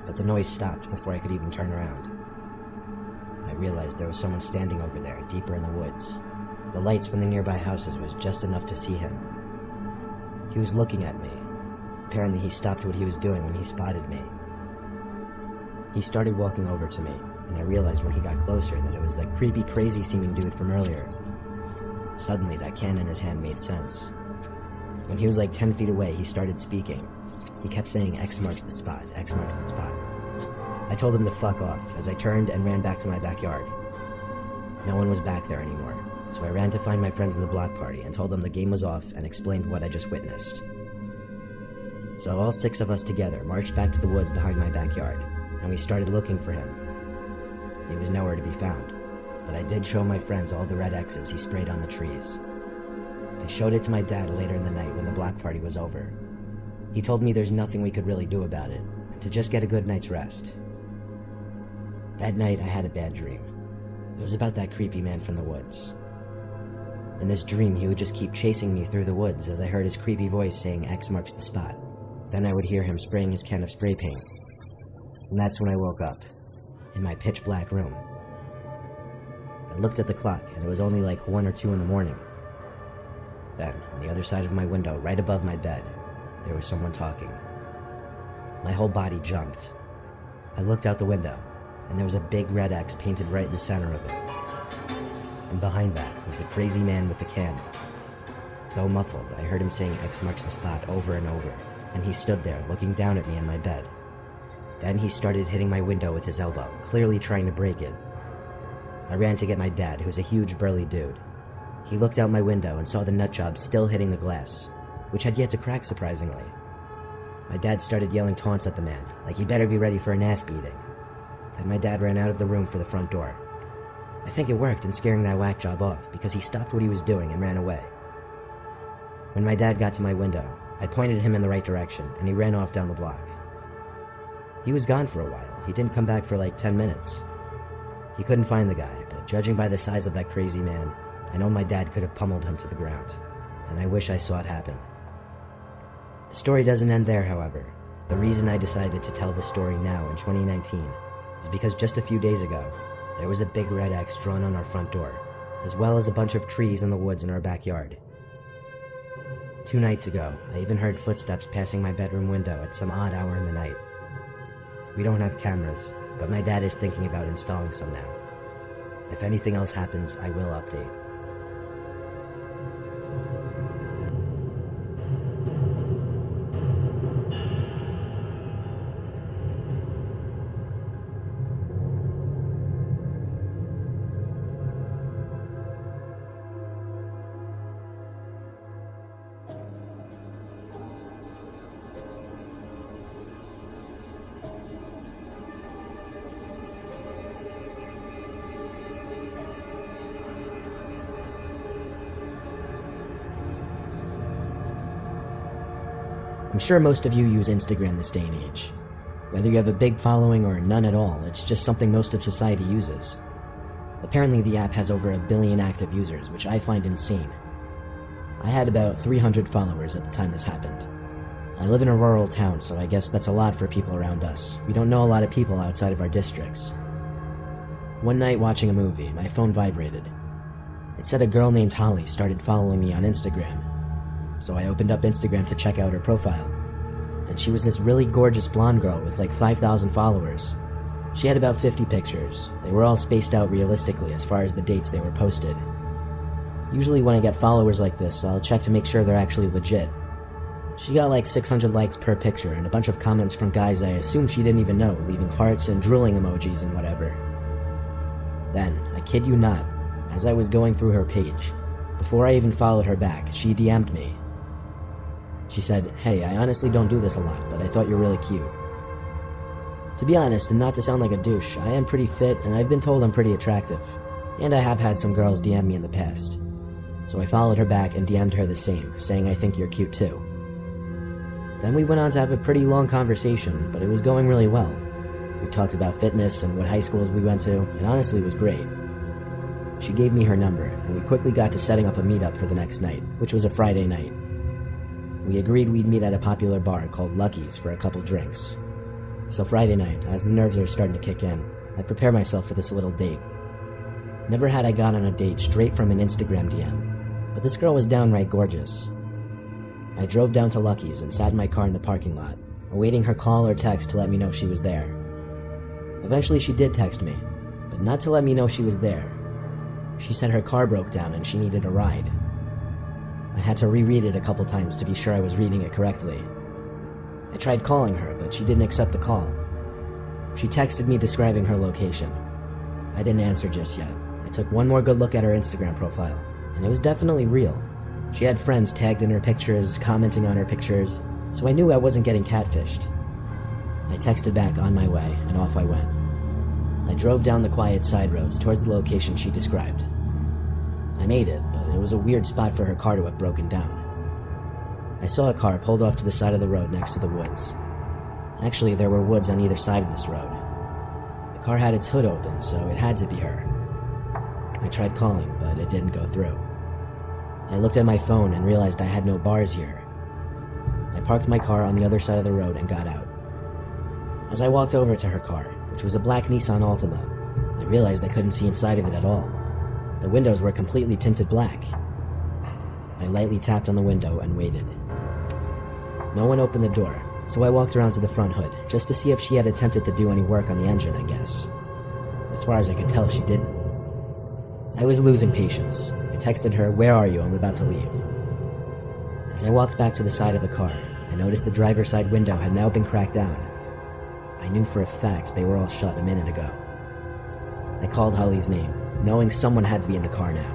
But the noise stopped before I could even turn around. I realized there was someone standing over there, deeper in the woods. The lights from the nearby houses was just enough to see him. He was looking at me. Apparently he stopped what he was doing when he spotted me. He started walking over to me, and I realized when he got closer that it was that creepy, crazy-seeming dude from earlier. Suddenly, that can in his hand made sense. When he was like 10 feet away, he started speaking. He kept saying, "X marks the spot, X marks the spot." I told him to fuck off, as I turned and ran back to my backyard. No one was back there anymore, so I ran to find my friends in the block party and told them the game was off and explained what I just witnessed. So all 6 of us together marched back to the woods behind my backyard, and we started looking for him. He was nowhere to be found, but I did show my friends all the red X's he sprayed on the trees. I showed it to my dad later in the night when the block party was over. He told me there's nothing we could really do about it, and to just get a good night's rest. That night I had a bad dream. It was about that creepy man from the woods. In this dream, he would just keep chasing me through the woods as I heard his creepy voice saying X marks the spot. Then I would hear him spraying his can of spray paint. And that's when I woke up, in my pitch black room. I looked at the clock, and it was only like 1 or 2 in the morning. Then, on the other side of my window, right above my bed, there was someone talking. My whole body jumped. I looked out the window, and there was a big red X painted right in the center of it. And behind that was the crazy man with the can. Though muffled, I heard him saying X marks the spot over and over, and he stood there looking down at me in my bed. Then he started hitting my window with his elbow, clearly trying to break it. I ran to get my dad, who's a huge burly dude. He looked out my window and saw the nutjob still hitting the glass, which had yet to crack surprisingly. My dad started yelling taunts at the man, like he better be ready for an ass beating. Then my dad ran out of the room for the front door. I think it worked in scaring that whack job off, because he stopped what he was doing and ran away. When my dad got to my window, I pointed him in the right direction, and he ran off down the block. He was gone for a while. He didn't come back for like 10 minutes. He couldn't find the guy, but judging by the size of that crazy man, I know my dad could have pummeled him to the ground, and I wish I saw it happen. The story doesn't end there, however. The reason I decided to tell the story now in 2019 is because just a few days ago, there was a big red X drawn on our front door, as well as a bunch of trees in the woods in our backyard. 2 nights ago, I even heard footsteps passing my bedroom window at some odd hour in the night. We don't have cameras, but my dad is thinking about installing some now. If anything else happens, I will update. I'm sure most of you use Instagram this day and age. Whether you have a big following or none at all, it's just something most of society uses. Apparently the app has over 1 billion active users, which I find insane. I had about 300 followers at the time this happened. I live in a rural town, so I guess that's a lot for people around us. We don't know a lot of people outside of our districts. One night watching a movie, my phone vibrated. It said a girl named Holly started following me on Instagram. So I opened up Instagram to check out her profile. And she was this really gorgeous blonde girl with like 5,000 followers. She had about 50 pictures. They were all spaced out realistically as far as the dates they were posted. Usually when I get followers like this, I'll check to make sure they're actually legit. She got like 600 likes per picture and a bunch of comments from guys I assume she didn't even know, leaving hearts and drooling emojis and whatever. Then, I kid you not, as I was going through her page, before I even followed her back, she DM'd me. She said, "Hey, I honestly don't do this a lot, but I thought you're really cute." To be honest, and not to sound like a douche, I am pretty fit, and I've been told I'm pretty attractive. And I have had some girls DM me in the past. So I followed her back and DM'd her the same, saying I think you're cute too. Then we went on to have a pretty long conversation, but it was going really well. We talked about fitness and what high schools we went to, and honestly it was great. She gave me her number, and we quickly got to setting up a meetup for the next night, which was a Friday night. We agreed we'd meet at a popular bar called Lucky's for a couple drinks. So Friday night, as the nerves are starting to kick in, I prepare myself for this little date. Never had I gone on a date straight from an Instagram DM, but this girl was downright gorgeous. I drove down to Lucky's and sat in my car in the parking lot, awaiting her call or text to let me know she was there. Eventually she did text me, but not to let me know she was there. She said her car broke down and she needed a ride. I had to reread it a couple times to be sure I was reading it correctly. I tried calling her, but she didn't accept the call. She texted me describing her location. I didn't answer just yet. I took one more good look at her Instagram profile, and it was definitely real. She had friends tagged in her pictures, commenting on her pictures, so I knew I wasn't getting catfished. I texted back on my way, and off I went. I drove down the quiet side roads towards the location she described. I made it, but it was a weird spot for her car to have broken down. I saw a car pulled off to the side of the road next to the woods. Actually, there were woods on either side of this road. The car had its hood open, so it had to be her. I tried calling, but it didn't go through. I looked at my phone and realized I had no bars here. I parked my car on the other side of the road and got out. As I walked over to her car, which was a black Nissan Altima, I realized I couldn't see inside of it at all. The windows were completely tinted black. I lightly tapped on the window and waited. No one opened the door, so I walked around to the front hood, just to see if she had attempted to do any work on the engine, I guess. As far as I could tell, she didn't. I was losing patience. I texted her, "Where are you? I'm about to leave." As I walked back to the side of the car, I noticed the driver's side window had now been cracked down. I knew for a fact they were all shut a minute ago. I called Holly's name, knowing someone had to be in the car now.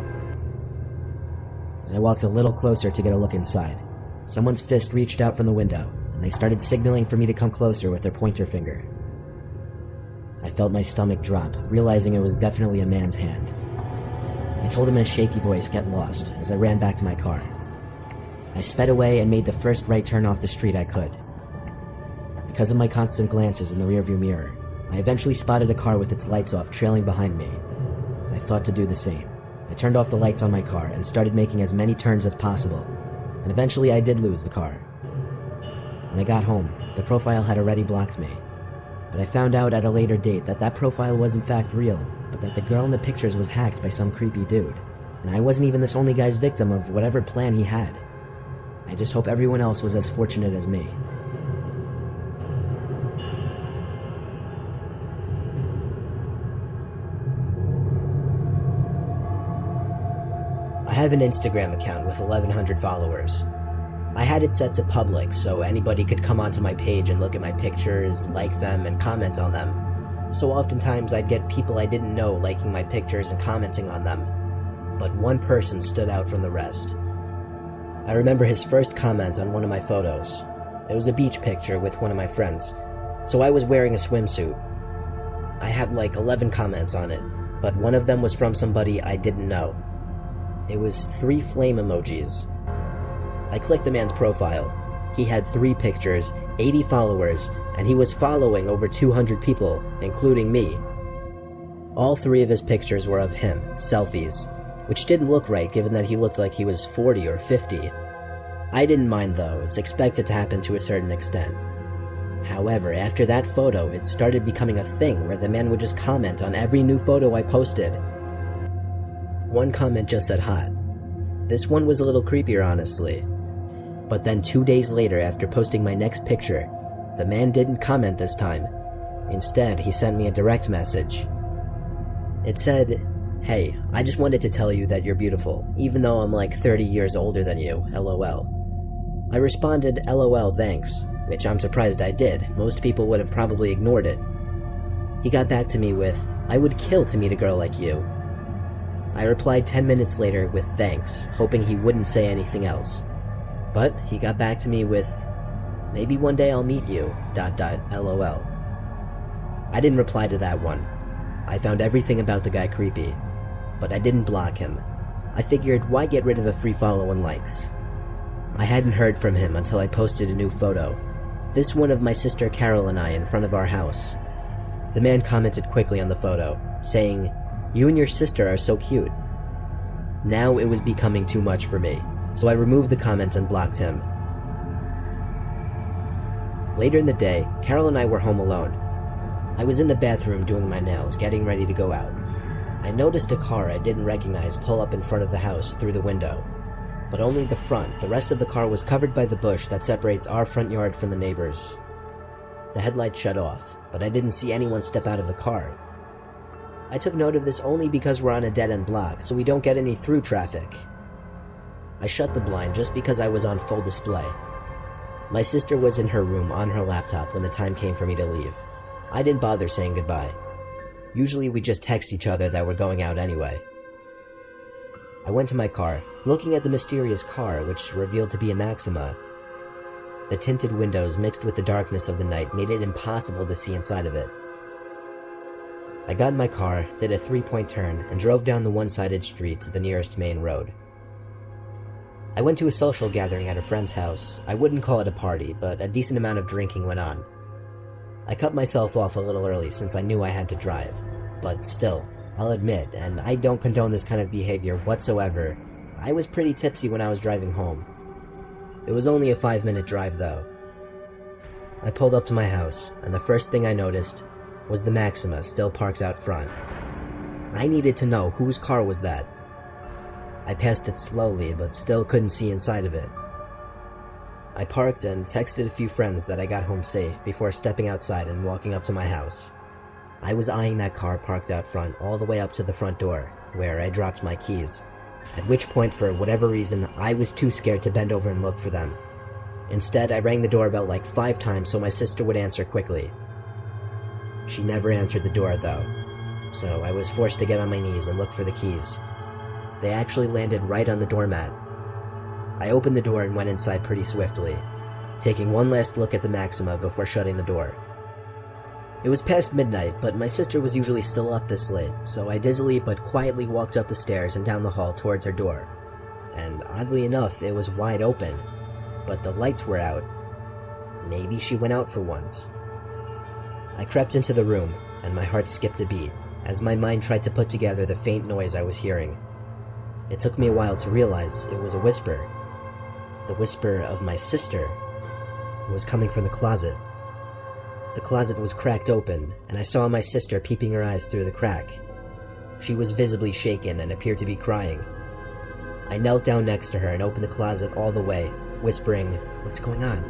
As I walked a little closer to get a look inside, someone's fist reached out from the window, and they started signaling for me to come closer with their pointer finger. I felt my stomach drop, realizing it was definitely a man's hand. I told him in a shaky voice, "Get lost," as I ran back to my car. I sped away and made the first right turn off the street I could. Because of my constant glances in the rearview mirror, I eventually spotted a car with its lights off trailing behind me. I thought to do the same. I turned off the lights on my car and started making as many turns as possible, and eventually I did lose the car. When I got home, the profile had already blocked me, but I found out at a later date that that profile was in fact real, but that the girl in the pictures was hacked by some creepy dude, and I wasn't even this only guy's victim of whatever plan he had. I just hope everyone else was as fortunate as me. I have an Instagram account with 1,100 followers. I had it set to public so anybody could come onto my page and look at my pictures, like them, and comment on them. So oftentimes I'd get people I didn't know liking my pictures and commenting on them. But one person stood out from the rest. I remember his first comment on one of my photos. It was a beach picture with one of my friends, so I was wearing a swimsuit. I had like 11 comments on it, but one of them was from somebody I didn't know. It was 3 flame emojis. I clicked the man's profile. He had 3 pictures, 80 followers, and he was following over 200 people, including me. All 3 of his pictures were of him, selfies, which didn't look right given that he looked like he was 40 or 50. I didn't mind though, it's expected to happen to a certain extent. However, after that photo, it started becoming a thing where the man would just comment on every new photo I posted. One comment just said hot. This one was a little creepier, honestly. But then 2 days later, after posting my next picture, the man didn't comment this time. Instead, he sent me a direct message. It said, "Hey, I just wanted to tell you that you're beautiful, even though I'm like 30 years older than you, LOL. I responded, "LOL, thanks," which I'm surprised I did. Most people would have probably ignored it. He got back to me with, "I would kill to meet a girl like you." I replied 10 minutes later with thanks, hoping he wouldn't say anything else. But he got back to me with, "Maybe one day I'll meet you, ... LOL. I didn't reply to that one. I found everything about the guy creepy, but I didn't block him. I figured, why get rid of a free follow and likes? I hadn't heard from him until I posted a new photo. This one of my sister Carol and I in front of our house. The man commented quickly on the photo, saying, You and your sister are so cute." Now it was becoming too much for me, so I removed the comment and blocked him. Later in the day, Carol and I were home alone. I was in the bathroom doing my nails, getting ready to go out. I noticed a car I didn't recognize pull up in front of the house through the window. But only the front. The rest of the car was covered by the bush that separates our front yard from the neighbors. The headlights shut off, but I didn't see anyone step out of the car. I took note of this only because we're on a dead-end block, so we don't get any through traffic. I shut the blind just because I was on full display. My sister was in her room on her laptop when the time came for me to leave. I didn't bother saying goodbye. Usually we just text each other that we're going out anyway. I went to my car, looking at the mysterious car, which revealed to be a Maxima. The tinted windows mixed with the darkness of the night made it impossible to see inside of it. I got in my car, did a 3-point turn, and drove down the one-sided street to the nearest main road. I went to a social gathering at a friend's house. I wouldn't call it a party, but a decent amount of drinking went on. I cut myself off a little early since I knew I had to drive, but still, I'll admit, and I don't condone this kind of behavior whatsoever, I was pretty tipsy when I was driving home. It was only a 5-minute drive though. I pulled up to my house, and the first thing I noticed was the Maxima still parked out front. I needed to know whose car was that. I passed it slowly, but still couldn't see inside of it. I parked and texted a few friends that I got home safe before stepping outside and walking up to my house. I was eyeing that car parked out front all the way up to the front door, where I dropped my keys, at which point, for whatever reason, I was too scared to bend over and look for them. Instead, I rang the doorbell like 5 times so my sister would answer quickly. She never answered the door though, so I was forced to get on my knees and look for the keys. They actually landed right on the doormat. I opened the door and went inside pretty swiftly, taking one last look at the Maxima before shutting the door. It was past midnight, but my sister was usually still up this late, so I dizzily but quietly walked up the stairs and down the hall towards her door. And oddly enough, it was wide open, but the lights were out. Maybe she went out for once. I crept into the room, and my heart skipped a beat, as my mind tried to put together the faint noise I was hearing. It took me a while to realize it was a whisper. The whisper of my sister. It was coming from the closet. The closet was cracked open, and I saw my sister peeping her eyes through the crack. She was visibly shaken and appeared to be crying. I knelt down next to her and opened the closet all the way, whispering, "What's going on?"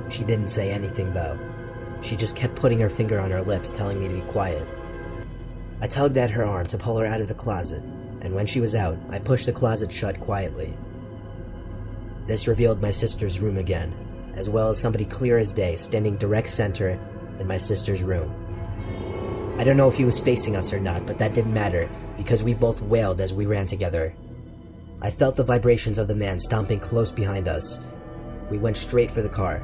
She didn't say anything though. She just kept putting her finger on her lips, telling me to be quiet. I tugged at her arm to pull her out of the closet, and when she was out, I pushed the closet shut quietly. This revealed my sister's room again, as well as somebody clear as day standing direct center in my sister's room. I don't know if he was facing us or not, but that didn't matter, because we both wailed as we ran together. I felt the vibrations of the man stomping close behind us. We went straight for the car.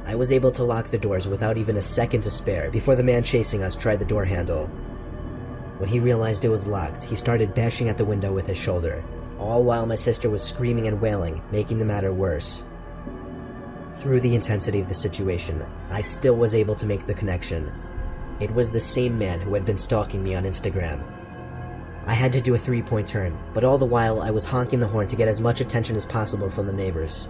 I was able to lock the doors without even a second to spare before the man chasing us tried the door handle. When he realized it was locked, he started bashing at the window with his shoulder, all while my sister was screaming and wailing, making the matter worse. Through the intensity of the situation, I still was able to make the connection. It was the same man who had been stalking me on Instagram. I had to do a 3-point turn, but all the while I was honking the horn to get as much attention as possible from the neighbors.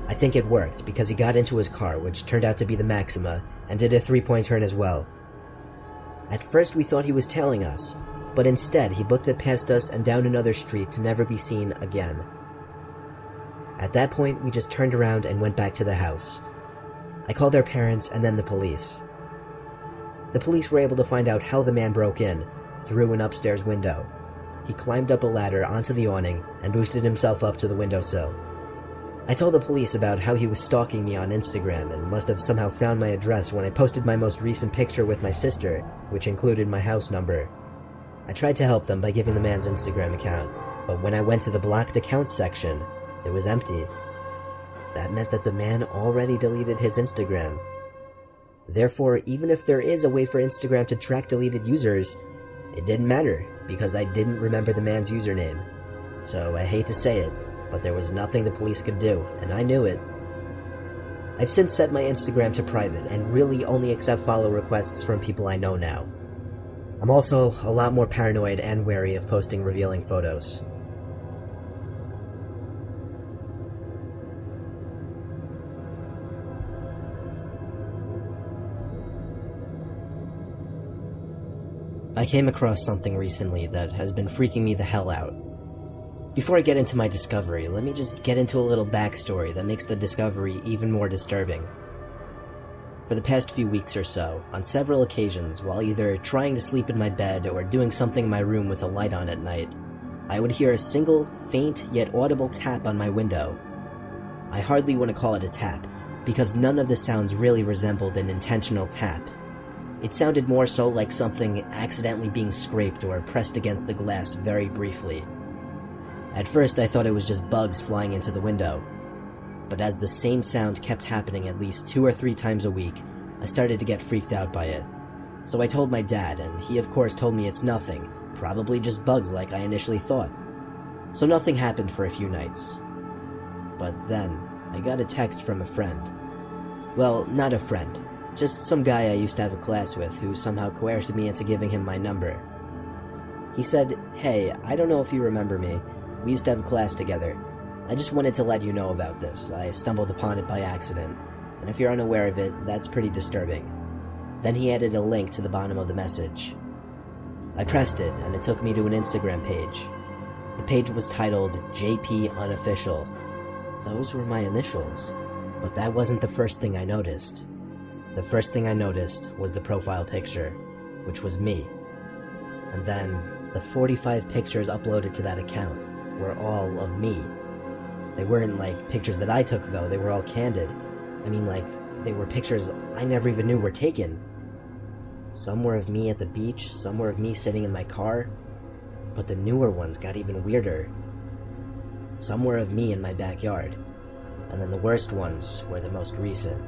I think it worked, because he got into his car, which turned out to be the Maxima, and did a 3-point turn as well. At first we thought he was tailing us, but instead he booked it past us and down another street to never be seen again. At that point, we just turned around and went back to the house. I called our parents and then the police. The police were able to find out how the man broke in, through an upstairs window. He climbed up a ladder onto the awning and boosted himself up to the windowsill. I told the police about how he was stalking me on Instagram and must have somehow found my address when I posted my most recent picture with my sister, which included my house number. I tried to help them by giving the man's Instagram account, but when I went to the blocked accounts section, it was empty. That meant that the man already deleted his Instagram. Therefore, even if there is a way for Instagram to track deleted users, it didn't matter, because I didn't remember the man's username. So I hate to say it, but there was nothing the police could do, and I knew it. I've since set my Instagram to private and really only accept follow requests from people I know now. I'm also a lot more paranoid and wary of posting revealing photos. I came across something recently that has been freaking me the hell out. Before I get into my discovery, let me just get into a little backstory that makes the discovery even more disturbing. For the past few weeks or so, on several occasions, while either trying to sleep in my bed or doing something in my room with a light on at night, I would hear a single, faint yet audible tap on my window. I hardly want to call it a tap, because none of the sounds really resembled an intentional tap. It sounded more so like something accidentally being scraped or pressed against the glass very briefly. At first I thought it was just bugs flying into the window, but as the same sound kept happening at least 2 or 3 times a week, I started to get freaked out by it. So I told my dad, and he of course told me it's nothing, probably just bugs like I initially thought. So nothing happened for a few nights. But then, I got a text from a friend. Well, not a friend. Just some guy I used to have a class with who somehow coerced me into giving him my number. He said, "Hey, I don't know if you remember me. We used to have a class together. I just wanted to let you know about this. I stumbled upon it by accident. And if you're unaware of it, that's pretty disturbing." Then he added a link to the bottom of the message. I pressed it, and it took me to an Instagram page. The page was titled JP Unofficial. Those were my initials. But that wasn't the first thing I noticed. The first thing I noticed was the profile picture, which was me. And then, the 45 pictures uploaded to that account were all of me. They weren't like pictures that I took though, they were all candid. I mean, like, they were pictures I never even knew were taken. Some were of me at the beach, some were of me sitting in my car, but the newer ones got even weirder. Some were of me in my backyard, and then the worst ones were the most recent.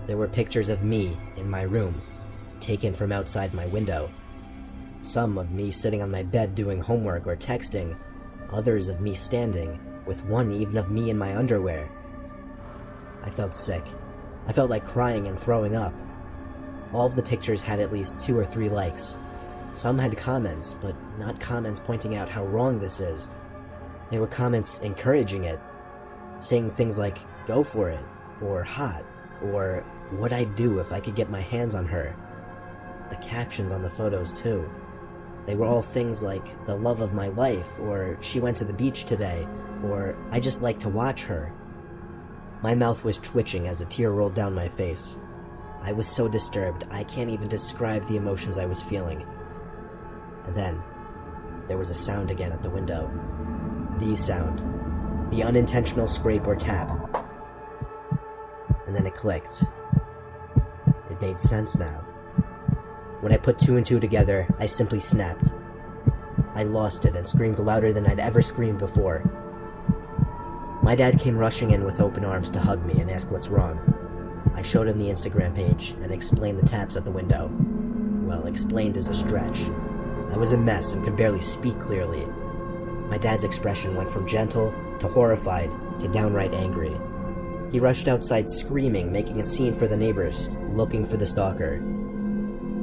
There were pictures of me in my room, taken from outside my window. Some of me sitting on my bed doing homework or texting, others of me standing, with one even of me in my underwear. I felt sick. I felt like crying and throwing up. All of the pictures had at least 2 or 3 likes. Some had comments, but not comments pointing out how wrong this is. They were comments encouraging it, saying things like, "Go for it," or "hot," or "what I'd do if I could get my hands on her." The captions on the photos too. They were all things like, "the love of my life," or "she went to the beach today," or "I just like to watch her." My mouth was twitching as a tear rolled down my face. I was so disturbed, I can't even describe the emotions I was feeling. And then, there was a sound again at the window. The sound. The unintentional scrape or tap. And then it clicked. It made sense now. When I put 2 and 2 together, I simply snapped. I lost it and screamed louder than I'd ever screamed before. My dad came rushing in with open arms to hug me and ask what's wrong. I showed him the Instagram page and explained the taps at the window. Well, explained is a stretch. I was a mess and could barely speak clearly. My dad's expression went from gentle to horrified to downright angry. He rushed outside screaming, making a scene for the neighbors, looking for the stalker.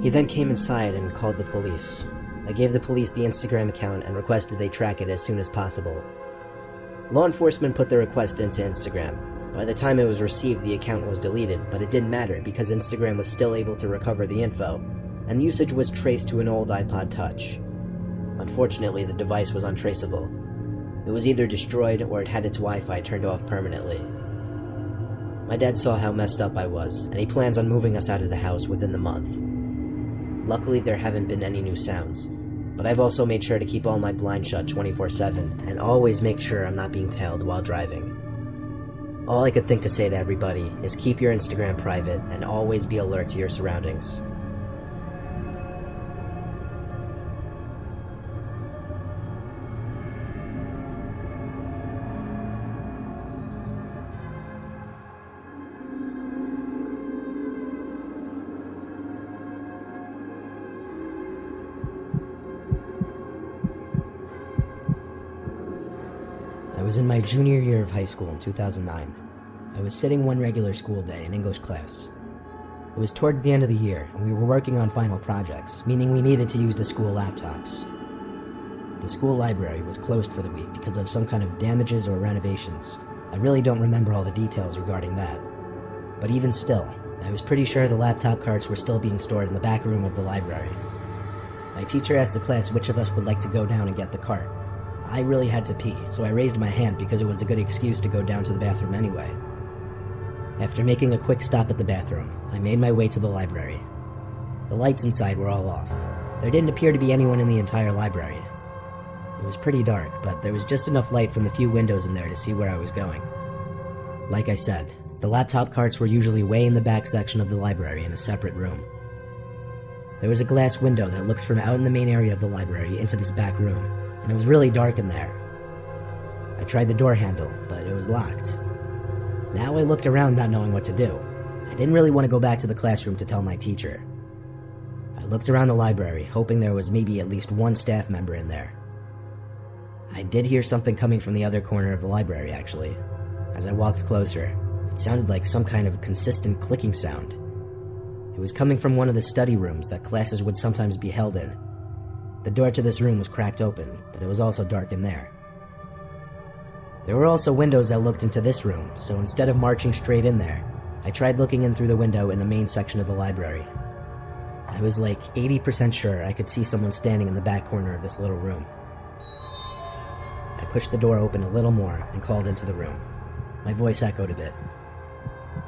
He then came inside and called the police. I gave the police the Instagram account and requested they track it as soon as possible. Law enforcement put the request into Instagram. By the time it was received, the account was deleted, but it didn't matter because Instagram was still able to recover the info, and the usage was traced to an old iPod Touch. Unfortunately, the device was untraceable. It was either destroyed or it had its Wi-Fi turned off permanently. My dad saw how messed up I was, and he plans on moving us out of the house within the month. Luckily, there haven't been any new sounds, but I've also made sure to keep all my blinds shut 24/7, and always make sure I'm not being tailed while driving. All I could think to say to everybody is keep your Instagram private and always be alert to your surroundings. I was in my junior year of high school in 2009. I was sitting one regular school day in English class. It was towards the end of the year, and we were working on final projects, meaning we needed to use the school laptops. The school library was closed for the week because of some kind of damages or renovations. I really don't remember all the details regarding that. But even still, I was pretty sure the laptop carts were still being stored in the back room of the library. My teacher asked the class which of us would like to go down and get the cart. I really had to pee, so I raised my hand because it was a good excuse to go down to the bathroom anyway. After making a quick stop at the bathroom, I made my way to the library. The lights inside were all off. There didn't appear to be anyone in the entire library. It was pretty dark, but there was just enough light from the few windows in there to see where I was going. Like I said, the laptop carts were usually way in the back section of the library in a separate room. There was a glass window that looked from out in the main area of the library into this back room, and it was really dark in there. I tried the door handle, but it was locked. Now I looked around not knowing what to do. I didn't really want to go back to the classroom to tell my teacher. I looked around the library, hoping there was maybe at least one staff member in there. I did hear something coming from the other corner of the library, actually. As I walked closer, it sounded like some kind of consistent clicking sound. It was coming from one of the study rooms that classes would sometimes be held in. The door to this room was cracked open, but it was also dark in there. There were also windows that looked into this room, so instead of marching straight in there, I tried looking in through the window in the main section of the library. I was like 80% sure I could see someone standing in the back corner of this little room. I pushed the door open a little more and called into the room. My voice echoed a bit.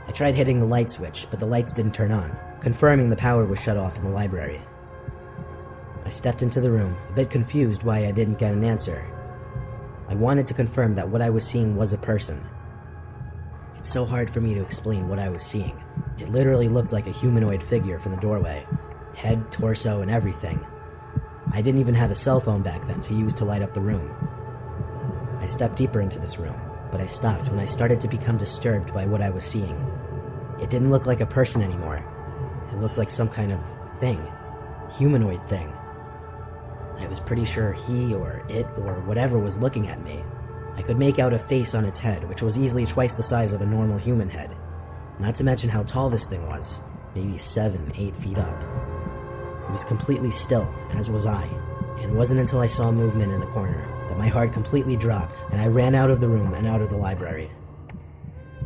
I tried hitting the light switch, but the lights didn't turn on, confirming the power was shut off in the library. I stepped into the room, a bit confused why I didn't get an answer. I wanted to confirm that what I was seeing was a person. It's so hard for me to explain what I was seeing. It literally looked like a humanoid figure from the doorway. Head, torso, and everything. I didn't even have a cell phone back then to use to light up the room. I stepped deeper into this room, but I stopped when I started to become disturbed by what I was seeing. It didn't look like a person anymore. It looked like some kind of thing. Humanoid thing. I was pretty sure he or it or whatever was looking at me. I could make out a face on its head, which was easily twice the size of a normal human head. Not to mention how tall this thing was. Maybe 7-8 feet up. It was completely still, as was I. And it wasn't until I saw movement in the corner that my heart completely dropped, and I ran out of the room and out of the library.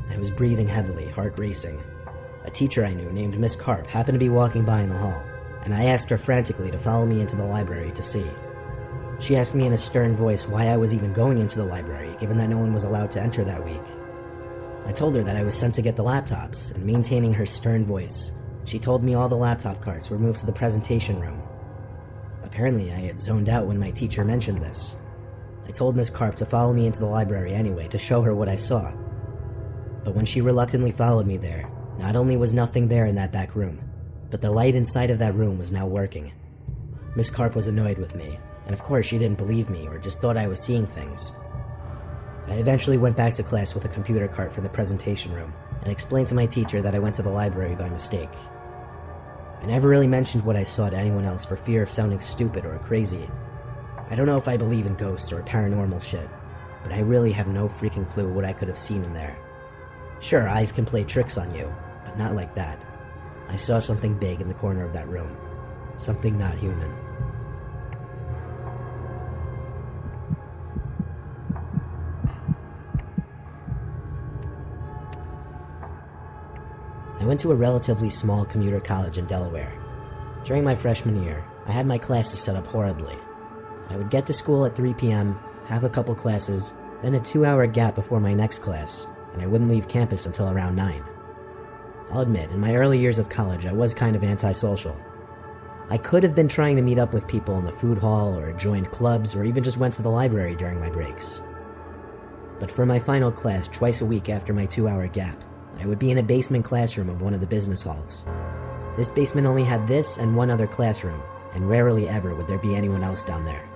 I was breathing heavily, heart racing. A teacher I knew named Miss Karp happened to be walking by in the hall, and I asked her frantically to follow me into the library to see. She asked me in a stern voice why I was even going into the library, given that no one was allowed to enter that week. I told her that I was sent to get the laptops, and maintaining her stern voice, she told me all the laptop carts were moved to the presentation room. Apparently, I had zoned out when my teacher mentioned this. I told Miss Karp to follow me into the library anyway to show her what I saw. But when she reluctantly followed me there, not only was nothing there in that back room, but the light inside of that room was now working. Miss Karp was annoyed with me, and of course she didn't believe me or just thought I was seeing things. I eventually went back to class with a computer cart for the presentation room and explained to my teacher that I went to the library by mistake. I never really mentioned what I saw to anyone else for fear of sounding stupid or crazy. I don't know if I believe in ghosts or paranormal shit, but I really have no freaking clue what I could have seen in there. Sure, eyes can play tricks on you, but not like that. I saw something big in the corner of that room. Something not human. I went to a relatively small commuter college in Delaware. During my freshman year, I had my classes set up horribly. I would get to school at 3 p.m., have a couple classes, then a 2-hour gap before my next class, and I wouldn't leave campus until around 9. I'll admit, in my early years of college, I was kind of antisocial. I could have been trying to meet up with people in the food hall, or joined clubs, or even just went to the library during my breaks. But for my final class, twice a week after my 2-hour gap, I would be in a basement classroom of one of the business halls. This basement only had this and one other classroom, and rarely ever would there be anyone else down there.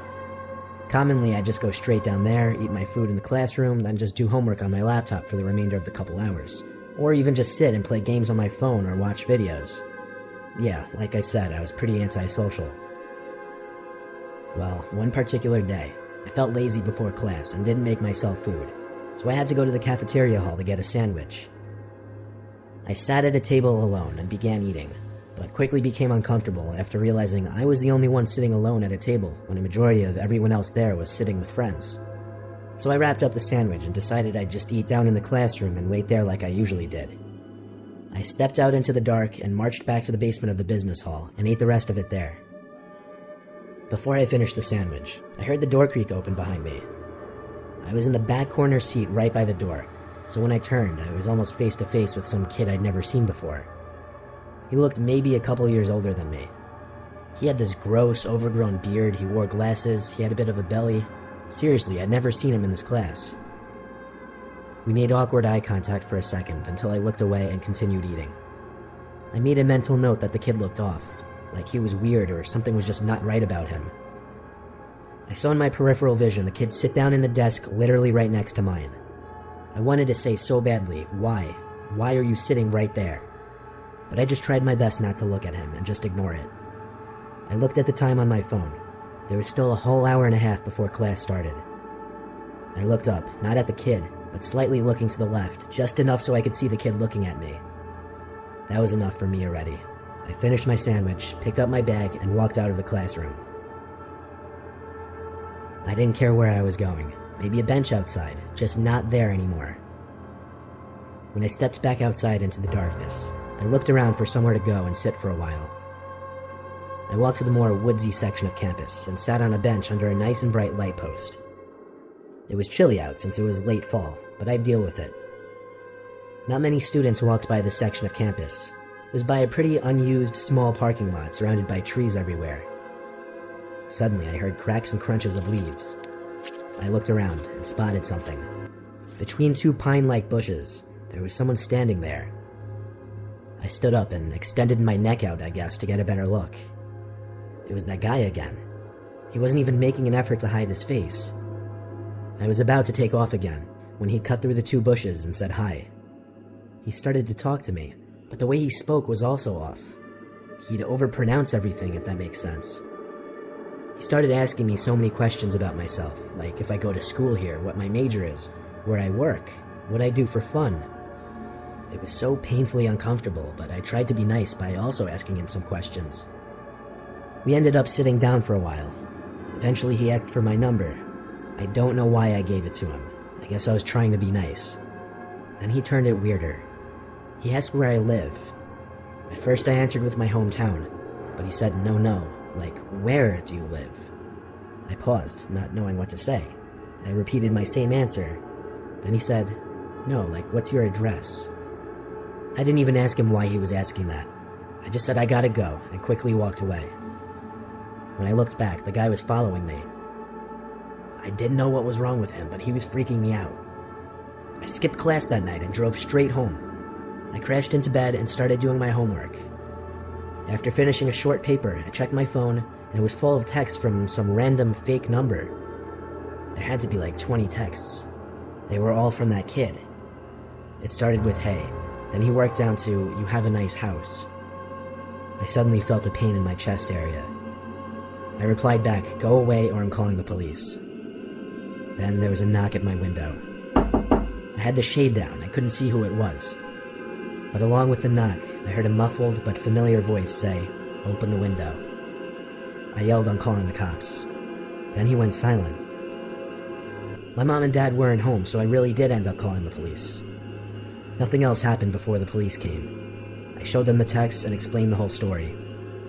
Commonly, I'd just go straight down there, eat my food in the classroom, then just do homework on my laptop for the remainder of the couple hours. Or even just sit and play games on my phone or watch videos. Yeah, like I said, I was pretty antisocial. Well, one particular day, I felt lazy before class and didn't make myself food, so I had to go to the cafeteria hall to get a sandwich. I sat at a table alone and began eating, but quickly became uncomfortable after realizing I was the only one sitting alone at a table when a majority of everyone else there was sitting with friends. So I wrapped up the sandwich and decided I'd just eat down in the classroom and wait there like I usually did. I stepped out into the dark and marched back to the basement of the business hall and ate the rest of it there. Before I finished the sandwich, I heard the door creak open behind me. I was in the back corner seat right by the door, so when I turned, I was almost face to face with some kid I'd never seen before. He looked maybe a couple years older than me. He had this gross, overgrown beard, he wore glasses, he had a bit of a belly. Seriously, I'd never seen him in this class. We made awkward eye contact for a second until I looked away and continued eating. I made a mental note that the kid looked off, like he was weird or something was just not right about him. I saw in my peripheral vision the kid sit down in the desk literally right next to mine. I wanted to say so badly, why? Why are you sitting right there? But I just tried my best not to look at him and just ignore it. I looked at the time on my phone. There was still a whole hour and a half before class started. I looked up, not at the kid, but slightly looking to the left, just enough so I could see the kid looking at me. That was enough for me already. I finished my sandwich, picked up my bag, and walked out of the classroom. I didn't care where I was going. Maybe a bench outside, just not there anymore. When I stepped back outside into the darkness, I looked around for somewhere to go and sit for a while. I walked to the more woodsy section of campus and sat on a bench under a nice and bright light post. It was chilly out since it was late fall, but I'd deal with it. Not many students walked by this section of campus. It was by a pretty unused small parking lot surrounded by trees everywhere. Suddenly I heard cracks and crunches of leaves. I looked around and spotted something. Between two pine-like bushes, there was someone standing there. I stood up and extended my neck out, I guess, to get a better look. It was that guy again. He wasn't even making an effort to hide his face. I was about to take off again when he cut through the two bushes and said hi. He started to talk to me, but the way he spoke was also off. He'd overpronounce everything, if that makes sense. He started asking me so many questions about myself, like if I go to school here, what my major is, where I work, what I do for fun. It was so painfully uncomfortable, but I tried to be nice by also asking him some questions. We ended up sitting down for a while. Eventually he asked for my number. I don't know why I gave it to him. I guess I was trying to be nice. Then he turned it weirder. He asked where I live. At first I answered with my hometown, but he said no, like, where do you live? I paused, not knowing what to say. I repeated my same answer. Then he said, no, like, what's your address? I didn't even ask him why he was asking that. I just said I gotta go, and quickly walked away. When I looked back, the guy was following me. I didn't know what was wrong with him, but he was freaking me out. I skipped class that night and drove straight home. I crashed into bed and started doing my homework. After finishing a short paper, I checked my phone, and it was full of texts from some random fake number. There had to be like 20 texts. They were all from that kid. It started with hey, then he worked down to you have a nice house. I suddenly felt a pain in my chest area. I replied back, go away or I'm calling the police. Then there was a knock at my window. I had the shade down, I couldn't see who it was. But along with the knock, I heard a muffled but familiar voice say, open the window. I yelled on calling the cops. Then he went silent. My mom and dad weren't home, so I really did end up calling the police. Nothing else happened before the police came. I showed them the texts and explained the whole story.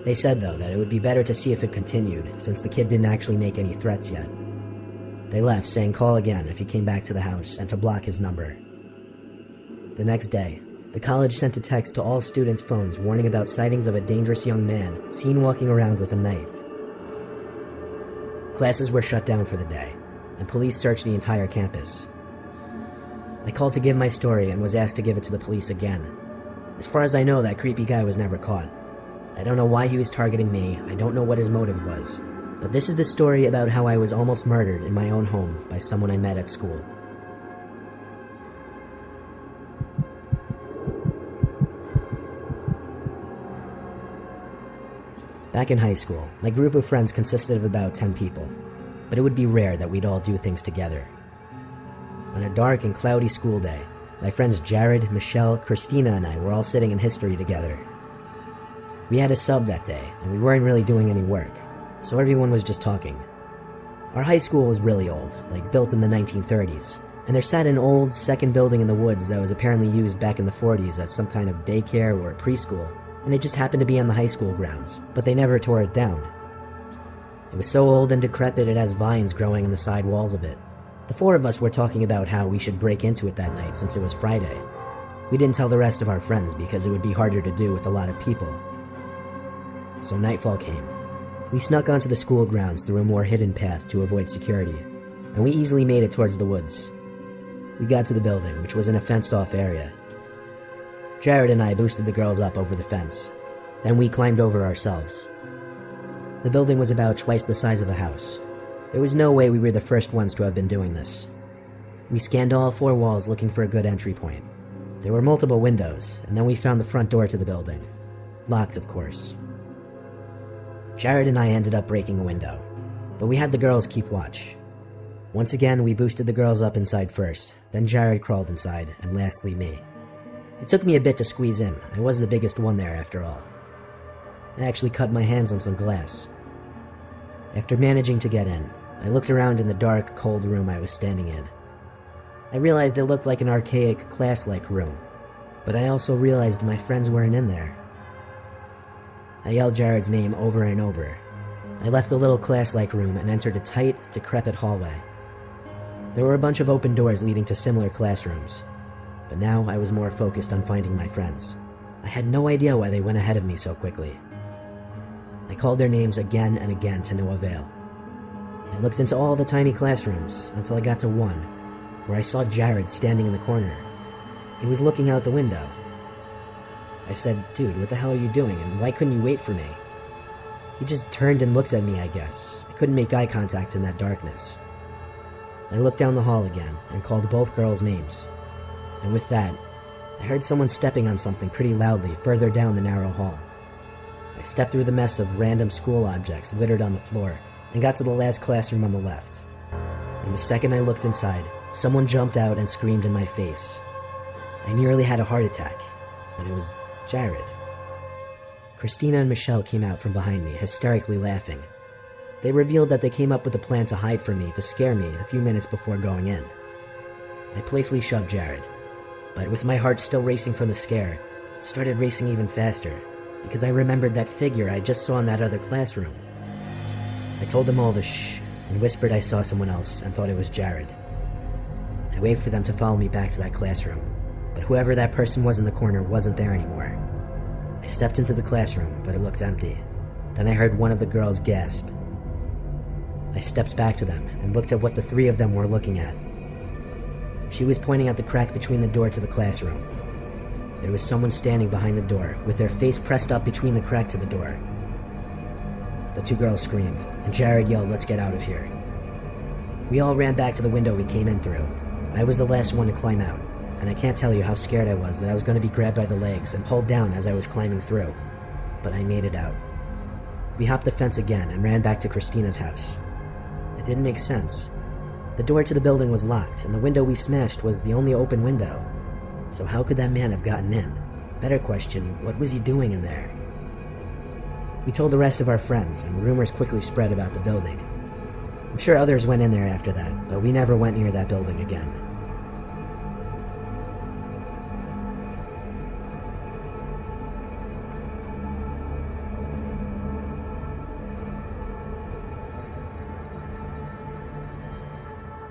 They said, though, that it would be better to see if it continued, since the kid didn't actually make any threats yet. They left, saying call again if he came back to the house, and to block his number. The next day, the college sent a text to all students' phones warning about sightings of a dangerous young man seen walking around with a knife. Classes were shut down for the day, and police searched the entire campus. I called to give my story and was asked to give it to the police again. As far as I know, that creepy guy was never caught. I don't know why he was targeting me, I don't know what his motive was, but this is the story about how I was almost murdered in my own home by someone I met at school. Back in high school, my group of friends consisted of about 10 people, but it would be rare that we'd all do things together. On a dark and cloudy school day, My friends Jared, Michelle, Christina, and I were all sitting in history together. We had a sub that day, and we weren't really doing any work, so everyone was just talking. Our high school was really old, like built in the 1930s, and there sat an old second building in the woods that was apparently used back in the 40s as some kind of daycare or preschool, and it just happened to be on the high school grounds, but they never tore it down. It was so old and decrepit it has vines growing in the side walls of it. The four of us were talking about how we should break into it that night since it was Friday. We didn't tell the rest of our friends because it would be harder to do with a lot of people. So nightfall came. We snuck onto the school grounds through a more hidden path to avoid security, and we easily made it towards the woods. We got to the building, which was in a fenced-off area. Jared and I boosted the girls up over the fence. Then we climbed over ourselves. The building was about twice the size of a house. There was no way we were the first ones to have been doing this. We scanned all four walls looking for a good entry point. There were multiple windows, and then we found the front door to the building. Locked, of course. Jared and I ended up breaking a window, but we had the girls keep watch. Once again, we boosted the girls up inside first, then Jared crawled inside, and lastly me. It took me a bit to squeeze in. I was the biggest one there after all. I actually cut my hands on some glass. After managing to get in, I looked around in the dark, cold room I was standing in. I realized it looked like an archaic, class-like room, but I also realized my friends weren't in there. I yelled Jared's name over and over. I left the little class-like room and entered a tight, decrepit hallway. There were a bunch of open doors leading to similar classrooms, but now I was more focused on finding my friends. I had no idea why they went ahead of me so quickly. I called their names again and again to no avail. I looked into all the tiny classrooms until I got to one, where I saw Jared standing in the corner. He was looking out the window. I said, "Dude, what the hell are you doing, and why couldn't you wait for me?" He just turned and looked at me, I guess. I couldn't make eye contact in that darkness. I looked down the hall again and called both girls' names. And with that, I heard someone stepping on something pretty loudly further down the narrow hall. I stepped through the mess of random school objects littered on the floor and got to the last classroom on the left. And the second I looked inside, someone jumped out and screamed in my face. I nearly had a heart attack, but it was Jared. Christina and Michelle came out from behind me, hysterically laughing. They revealed that they came up with a plan to hide from me to scare me a few minutes before going in. I playfully shoved Jared, but with my heart still racing from the scare, it started racing even faster, because I remembered that figure I just saw in that other classroom. I told them all to shh, and whispered I saw someone else and thought it was Jared. I waved for them to follow me back to that classroom, but whoever that person was in the corner wasn't there anymore. I stepped into the classroom, but it looked empty. Then I heard one of the girls gasp. I stepped back to them and looked at what the three of them were looking at. She was pointing at the crack between the door to the classroom. There was someone standing behind the door, with their face pressed up between the crack to the door. The two girls screamed, and Jared yelled, "Let's get out of here." We all ran back to the window we came in through. I was the last one to climb out, and I can't tell you how scared I was that I was going to be grabbed by the legs and pulled down as I was climbing through. But I made it out. We hopped the fence again and ran back to Christina's house. It didn't make sense. The door to the building was locked, and the window we smashed was the only open window. So how could that man have gotten in? Better question, what was he doing in there? We told the rest of our friends, and rumors quickly spread about the building. I'm sure others went in there after that, but we never went near that building again.